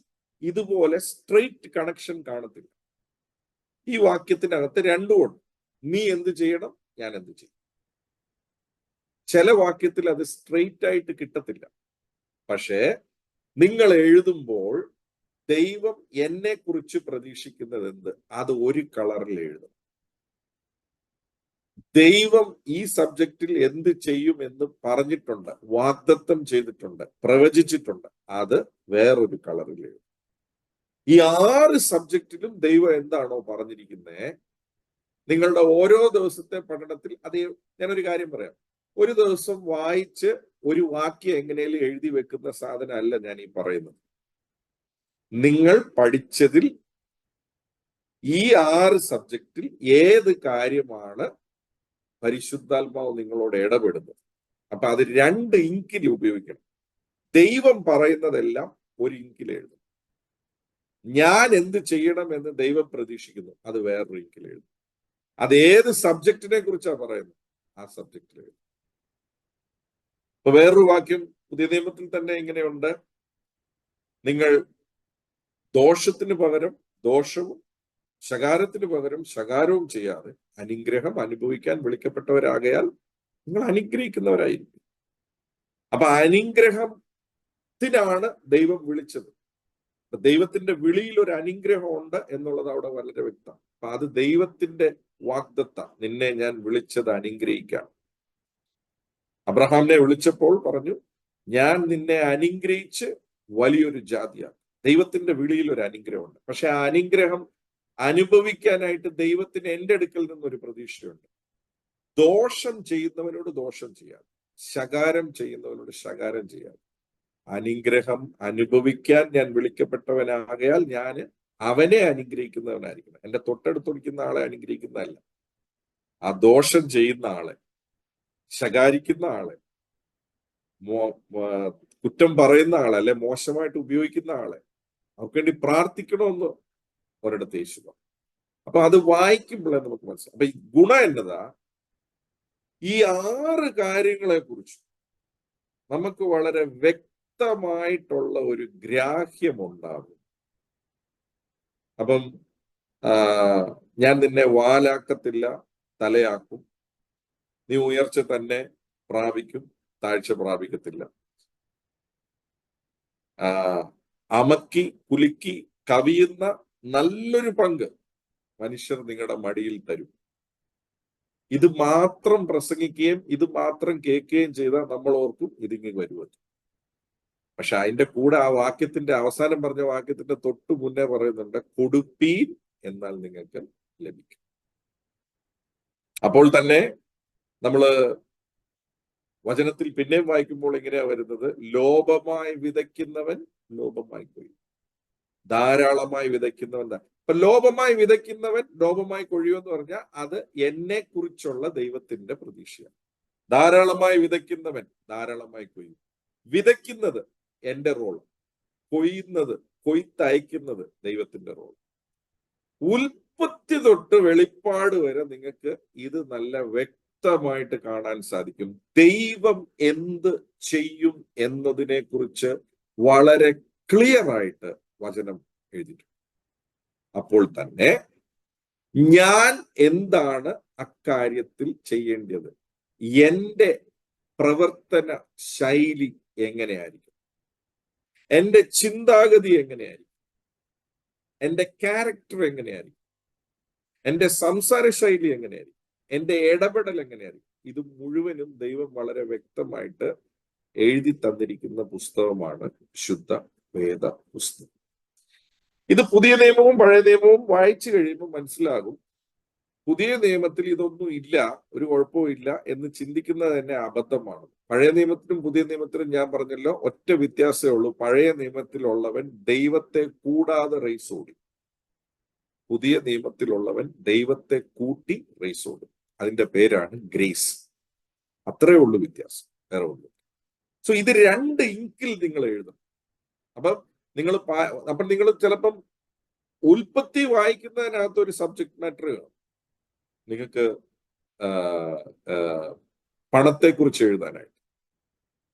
ഇതുപോലെ സ്ട്രെയിറ്റ് കണക്ഷൻ കാണത്തില്ല. ഈ വാക്യത്തിനകത്ത് രണ്ടും ഉണ്ട്. നീ എന്ത് ചെയ്യണം, ഞാൻ എന്ത് ചെയ്യും. ചില വാക്യത്തിൽ അത് സ്ട്രെയിറ്റ് ആയിട്ട് കിട്ടത്തില്ല. പക്ഷേ നിങ്ങൾ എഴുതുമ്പോൾ ദൈവം എന്നെ കുറിച്ച് പ്രതീക്ഷിക്കുന്നത് എന്ത്, അത് ഒരു കളറിൽ എഴുതും. ദൈവം ഈ സബ്ജക്റ്റിൽ എന്ത് ചെയ്യും എന്ന് പറഞ്ഞിട്ടുണ്ട്, വാഗ്ദത്തം ചെയ്തിട്ടുണ്ട്, പ്രവചിച്ചിട്ടുണ്ട്, അത് വേറൊരു കളറിൽ എഴുതും. ഈ 6 സബ്ജക്റ്റിലും ദൈവം എന്താണോ പറഞ്ഞിരിക്കുന്നത്, നിങ്ങളുടെ ഓരോ ദിവസത്തെ പഠനത്തിൽ അതേ. ഞാനൊരു കാര്യം പറയാം. ഒരു ദിവസം വായിച്ച് ഒരു വാക്യം എങ്ങനെയും എഴുതി വെക്കുന്ന സാധനമല്ല ഞാൻ ഈ പറയുന്നത്. നിങ്ങൾ പഠിച്ചതിൽ ഈ 6 സബ്ജക്റ്റിൽ ഏത് കാര്യമാണ് പരിശുദ്ധാത്മാവ് നിങ്ങളോട് ഇടപെടുന്നത്, അപ്പൊ അത് 2 ഇങ്കിൽ ഉപയോഗിക്കണം. ദൈവം പറയുന്നതെല്ലാം ഒരു ഇങ്കിൽ എഴുതും. ഞാൻ എന്ത് ചെയ്യണമെന്ന് ദൈവം പ്രതീക്ഷിക്കുന്നു, അത് വേറൊരു ഇങ്കിൽ എഴുതും. അത് ഏത് സബ്ജക്റ്റിനെ കുറിച്ചാണ് പറയുന്നത്, ആ സബ്ജക്റ്റിൽ എഴുതും. ഇപ്പൊ വേറൊരു വാക്യം പുതിയ നിയമത്തിൽ തന്നെ ഇങ്ങനെയുണ്ട്. നിങ്ങൾ ദോഷത്തിന് പകരം ദോഷവും ശകാരത്തിന് പകരം ശകാരവും ചെയ്യാതെ അനുഗ്രഹം അനുഭവിക്കാൻ വിളിക്കപ്പെട്ടവരാകയാൽ നിങ്ങൾ അനുഗ്രഹിക്കുന്നവരായിരിക്കും. അപ്പൊ അനുഗ്രഹത്തിനാണ് ദൈവം വിളിച്ചത്. ദൈവത്തിന്റെ വിളിയിൽ ഒരു അനുഗ്രഹം ഉണ്ട് എന്നുള്ളത് അവിടെ വളരെ വ്യക്തം. അപ്പൊ അത് ദൈവത്തിന്റെ വാഗ്ദത്ത. നിന്നെ ഞാൻ വിളിച്ചത് അനുഗ്രഹിക്കാം. അബ്രഹാമിനെ വിളിച്ചപ്പോൾ പറഞ്ഞു, ഞാൻ നിന്നെ അനുഗ്രഹിച്ച് വലിയൊരു ജാതിയാണ്. ദൈവത്തിന്റെ വിളിയിൽ ഒരു അനുഗ്രഹമുണ്ട്. പക്ഷെ ആ അനുഗ്രഹം അനുഭവിക്കാനായിട്ട് ദൈവത്തിന് എൻ്റെ അടുക്കൽ നിന്നൊരു പ്രതീക്ഷയുണ്ട്. ദോഷം ചെയ്യുന്നവനോട് ദോഷം ചെയ്യാം, ശകാരം ചെയ്യുന്നവനോട് ശകാരം ചെയ്യാം. അനുഗ്രഹം അനുഭവിക്കാൻ ഞാൻ വിളിക്കപ്പെട്ടവനാകയാൽ ഞാൻ അവനെ അനുഗ്രഹിക്കുന്നവനായിരിക്കണം. എന്റെ തൊട്ടടുത്തൊടിക്കുന്ന ആളെ അനുഗ്രഹിക്കുന്നതല്ല, ആ ദോഷം ചെയ്യുന്ന ആളെ, ശകാരിക്കുന്ന ആളെ, കുറ്റം പറയുന്ന ആളെ, അല്ലെ മോശമായിട്ട് ഉപയോഗിക്കുന്ന ആളെ, അവർക്ക് വേണ്ടി പ്രാർത്ഥിക്കണമെന്ന് ഒരിടത്ത് യേശു. അപ്പൊ അത് വായിക്കുമ്പോഴേ നമുക്ക് മനസ്സിലാവും. അപ്പൊ ഈ ഗുണം എന്നതാ, ഈ 6 കാര്യങ്ങളെ കുറിച്ച് നമുക്ക് വളരെ വ്യക്തമായിട്ടുള്ള ഒരു ഗ്രാഹ്യമുണ്ടാകും. അപ്പം ഞാൻ നിന്നെ വാലാക്കത്തില്ല, തലയാക്കും. നീ ഉയർച്ച തന്നെ പ്രാപിക്കും, താഴ്ച പ്രാപിക്കത്തില്ല. അമക്കി കുലുക്കി കവിയുന്ന നല്ലൊരു പങ്ക് മനുഷ്യർ നിങ്ങളുടെ മടിയിൽ തരും. ഇത് മാത്രം പ്രസംഗിക്കുകയും ഇത് മാത്രം കേൾക്കുകയും ചെയ്താൽ നമ്മൾ ഓർക്കും ഇതിങ്ങ് വരുമെന്ന്. പക്ഷെ അതിന്റെ കൂടെ ആ വാക്യത്തിന്റെ അവസാനം പറഞ്ഞ വാക്യത്തിന്റെ തൊട്ടു മുന്നേ പറയുന്നുണ്ട്, കൊടുപ്പീൻ എന്നാൽ നിങ്ങൾക്ക് ലഭിക്കും. അപ്പോൾ തന്നെ നമ്മള് വചനത്തിൽ പിന്നെയും വായിക്കുമ്പോൾ ഇങ്ങനെയാ വരുന്നത്, ലോഭമായി വിതയ്ക്കുന്നവൻ ലോഭമായി കൊയ്യും, ധാരാളമായി വിതയ്ക്കുന്നവൻ. അപ്പൊ ലോഭമായി വിതയ്ക്കുന്നവൻ ലോഭമായി കൊഴിയുമെന്ന് പറഞ്ഞാൽ അത് എന്നെ കുറിച്ചുള്ള ദൈവത്തിന്റെ പ്രതീക്ഷയാണ്. ധാരാളമായി വിതയ്ക്കുന്നവൻ ധാരാളമായി കൊയ്യും. വിതയ്ക്കുന്നത് എന്റെ റോൾ, കൊയ്യുന്നത്, കൊയ്ത്തയക്കുന്നത് ദൈവത്തിന്റെ റോൾ. ഉൽപ്പത്തി തൊട്ട് വെളിപ്പാട് വരെ നിങ്ങൾക്ക് ഇത് നല്ല വ്യക്തമായിട്ട് കാണാൻ സാധിക്കും. ദൈവം എന്ത് ചെയ്യും എന്നതിനെ കുറിച്ച് വളരെ ക്ലിയർ ആയിട്ട് വചനം എഴുതിയിട്ടുണ്ട്. അപ്പോൾ തന്നെ ഞാൻ എന്താണ് അക്കാര്യത്തിൽ ചെയ്യേണ്ടത്, എന്റെ പ്രവർത്തന ശൈലി എങ്ങനെയായിരിക്കും, എന്റെ ചിന്താഗതി എങ്ങനെയായിരിക്കും, എന്റെ ക്യാരക്ടർ എങ്ങനെയായിരിക്കും, എന്റെ സംസാര ശൈലി എങ്ങനെയായിരിക്കും, എന്റെ ഇടപെടൽ എങ്ങനെയായിരിക്കും, ഇത് മുഴുവനും ദൈവം വളരെ വ്യക്തമായിട്ട് എഴുതി തന്നിരിക്കുന്ന പുസ്തകമാണ് ശുദ്ധ വേദ പുസ്തകം. ഇത് പുതിയ നിയമവും പഴയ നിയമവും വായിച്ചു കഴിയുമ്പോൾ മനസ്സിലാകും, പുതിയ നിയമത്തിൽ ഇതൊന്നും ഇല്ല, ഒരു കുഴപ്പവും ഇല്ല എന്ന് ചിന്തിക്കുന്നത് തന്നെ അബദ്ധമാണ്. പഴയ നിയമത്തിലും പുതിയ നിയമത്തിലും ഞാൻ പറഞ്ഞല്ലോ, ഒറ്റ വ്യത്യാസമേ ഉള്ളൂ. പഴയ നിയമത്തിലുള്ളവൻ ദൈവത്തെ കൂടാതെ റേസ് ഓടി, പുതിയ നിയമത്തിലുള്ളവൻ ദൈവത്തെ കൂട്ടി റേസ് ഓടും. അതിന്റെ പേരാണ് ഗ്രേസ്. അത്രേ ഉള്ളൂ വ്യത്യാസം, വേറെ ഒന്നും. സോ ഇത് 2 ഇങ്കിൽ നിങ്ങൾ എഴുതണം. അപ്പം നിങ്ങൾ ചിലപ്പം ഉൽപ്പത്തി വായിക്കുന്നതിനകത്ത് ഒരു സബ്ജക്ട് മാറ്റർ കാണും. നിങ്ങൾക്ക് പണത്തെക്കുറിച്ച് എഴുതാനായിട്ട്.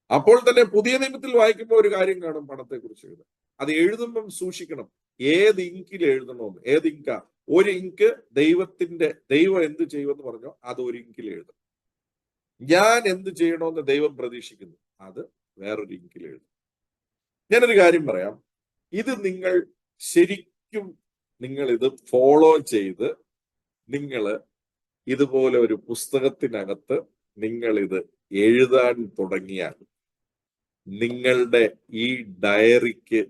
അപ്പോൾ തന്നെ പുതിയ നിയമത്തിൽ വായിക്കുമ്പോൾ ഒരു കാര്യം കാണും, പണത്തെക്കുറിച്ച് എഴുതാൻ. അത് എഴുതുമ്പം സൂക്ഷിക്കണം, ഏത് ഇങ്കിൽ എഴുതണമെന്ന്. ഏത് ഇങ്കാ? ഒരു ഇങ്ക് ദൈവം എന്ത് ചെയ്യുമെന്ന് പറഞ്ഞോ, അത് ഒരു ഇങ്കിൽ എഴുതും. ഞാൻ എന്ത് ചെയ്യണമെന്ന് ദൈവം പ്രതീക്ഷിക്കുന്നു, അത് വേറൊരു ഇങ്കിൽ എഴുതും. ഞാനൊരു കാര്യം പറയാം, ഇത് നിങ്ങൾ ശരിക്കും ഇത് ഫോളോ ചെയ്ത് നിങ്ങൾ ഇതുപോലെ ഒരു പുസ്തകത്തിനകത്ത് നിങ്ങൾ ഇത് എഴുതാൻ തുടങ്ങിയാൽ നിങ്ങളുടെ ഈ ഡയറിക്ക്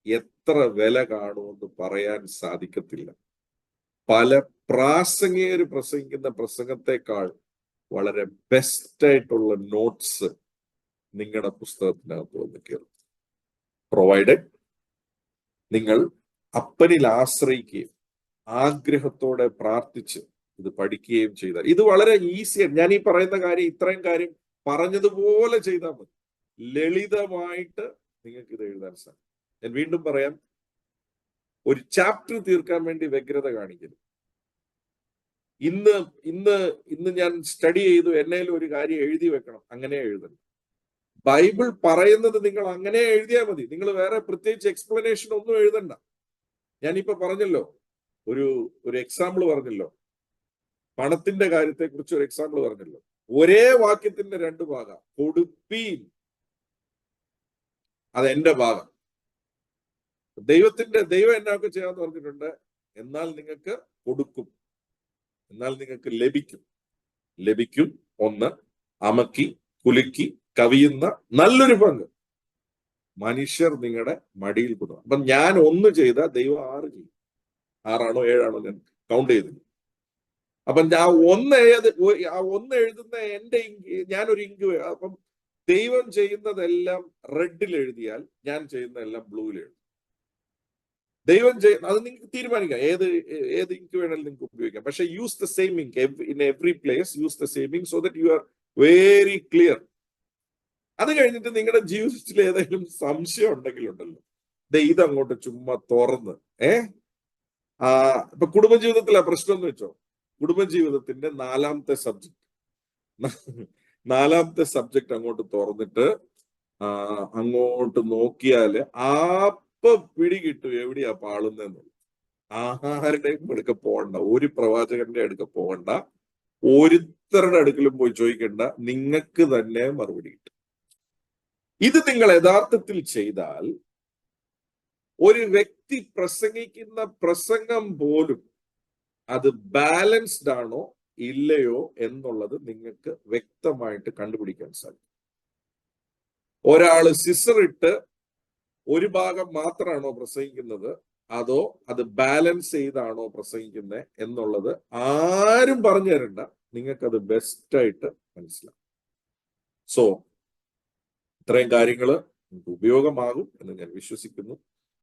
എത്ര വില കാണുമെന്ന് പറയാൻ സാധിക്കത്തില്ല. പല പ്രാസംഗികർ പ്രസംഗിക്കുന്ന പ്രസംഗത്തെക്കാൾ വളരെ ബെസ്റ്റ് ആയിട്ടുള്ള നോട്ട്സ് നിങ്ങളുടെ പുസ്തകത്തിനകത്ത് വന്ന് കയറും. പ്രൊവൈഡഡ് നിങ്ങൾ അപ്പനിൽ ആശ്രയിക്കുകയും ആഗ്രഹത്തോടെ പ്രാർത്ഥിച്ച് ഇത് പഠിക്കുകയും ചെയ്താൽ ഇത് വളരെ ഈസിയാണ്. ഞാൻ ഈ പറയുന്ന കാര്യം, ഇത്രയും കാര്യം പറഞ്ഞതുപോലെ ചെയ്താൽ മതി. ലളിതമായിട്ട് നിങ്ങൾക്ക് ഇത് എഴുതാൻ സാധിക്കും. ഞാൻ വീണ്ടും പറയാം, ഒരു ചാപ്റ്റർ തീർക്കാൻ വേണ്ടി വ്യഗ്രത കാണിക്കരുത്. ഇന്ന് ഞാൻ സ്റ്റഡി ചെയ്തു, എന്നേലും ഒരു കാര്യം എഴുതി വെക്കണം, അങ്ങനെ എഴുതണം. ബൈബിൾ പറയുന്നത് നിങ്ങൾ അങ്ങനെ എഴുതിയാൽ മതി. നിങ്ങൾ വേറെ പ്രത്യേകിച്ച് എക്സ്പ്ലനേഷൻ ഒന്നും എഴുതണ്ട. ഞാനിപ്പോ പറഞ്ഞല്ലോ, ഒരു ഒരു എക്സാമ്പിൾ പറഞ്ഞല്ലോ, പണത്തിന്റെ കാര്യത്തെ കുറിച്ച് ഒരു എക്സാമ്പിൾ പറഞ്ഞല്ലോ. ഒരേ വാക്യത്തിന്റെ രണ്ട് ഭാഗം. കൊടുപ്പീൻ, അത് എന്റെ ഭാഗം. ദൈവം എന്നൊക്കെ ചെയ്യാന്ന് പറഞ്ഞിട്ടുണ്ട്. എന്നാൽ നിങ്ങൾക്ക് കൊടുക്കും, എന്നാൽ നിങ്ങൾക്ക് ലഭിക്കും ഒന്ന്, അമക്കി കുലുക്കി കവിയുന്ന നല്ലൊരു പങ്ക് മനുഷ്യർ നിങ്ങളുടെ മടിയിൽ കൊടുക്കും. അപ്പൊ ഞാൻ 1 ചെയ്ത ദൈവം 6 ചെയ്യും. 6ആണോ 7ആണോ ഞാൻ കൗണ്ട് ചെയ്തില്ല. അപ്പം ആ ഒന്ന് എഴുതുന്ന എന്റെ ഞാനൊരു ഇങ്ക്. അപ്പം ദൈവം ചെയ്യുന്നതെല്ലാം റെഡിൽ എഴുതിയാൽ ഞാൻ ചെയ്യുന്നതെല്ലാം ബ്ലൂവിൽ എഴുതും. ദൈവം അത് നിങ്ങൾക്ക് തീരുമാനിക്കാം, ഏത് ഇങ്ക് വേണമെങ്കിലും നിങ്ങൾക്ക് ഉപയോഗിക്കാം. പക്ഷെ use the same ink in every place. Use the same ink so that you are very clear. അത് കഴിഞ്ഞിട്ട് നിങ്ങളുടെ ജീവിതത്തിൽ ഏതെങ്കിലും സംശയം ഉണ്ടെങ്കിലുണ്ടല്ലോ, ഇതങ്ങോട്ട് ചുമ്മാ തുറന്ന് ഇപ്പൊ കുടുംബജീവിതത്തിലെ പ്രശ്നം എന്ന് വെച്ചോ, കുടുംബജീവിതത്തിന്റെ 4ാമത്തെ സബ്ജക്ട് അങ്ങോട്ട് തുറന്നിട്ട് അങ്ങോട്ട് നോക്കിയാല് ആപ്പ പിടികിട്ടും എവിടെയാ പാളുന്നെന്ന്. ആരുടെയും അടുക്ക പോകണ്ട, ഒരു പ്രവാചകന്റെ അടുക്ക പോകണ്ട, ഒരുത്തരുടെ അടുക്കലും പോയി ചോദിക്കണ്ട, നിങ്ങൾക്ക് തന്നെ മറുപടി കിട്ടും. ഇത് നിങ്ങൾ യഥാർത്ഥത്തിൽ ചെയ്താൽ ഒരു വ്യക്തി പ്രസംഗിക്കുന്ന പ്രസംഗം പോലും അത് ബാലൻസ്ഡ് ആണോ ഇല്ലയോ എന്നുള്ളത് നിങ്ങൾക്ക് വ്യക്തമായിട്ട് കണ്ടുപിടിക്കാൻ സാധിക്കും. ഒരാള് സിസറിട്ട് ഒരു ഭാഗം മാത്രമാണോ പ്രസംഗിക്കുന്നത്, അതോ അത് ബാലൻസ് ചെയ്താണോ പ്രസംഗിക്കുന്നത് എന്നുള്ളത് ആരും പറഞ്ഞു തരണ്ട, നിങ്ങൾക്കത് ബെസ്റ്റായിട്ട് മനസ്സിലാവും. സോ ഇത്രയും കാര്യങ്ങൾ നിങ്ങൾക്ക് ഉപയോഗമാകും എന്ന് ഞാൻ വിശ്വസിക്കുന്നു.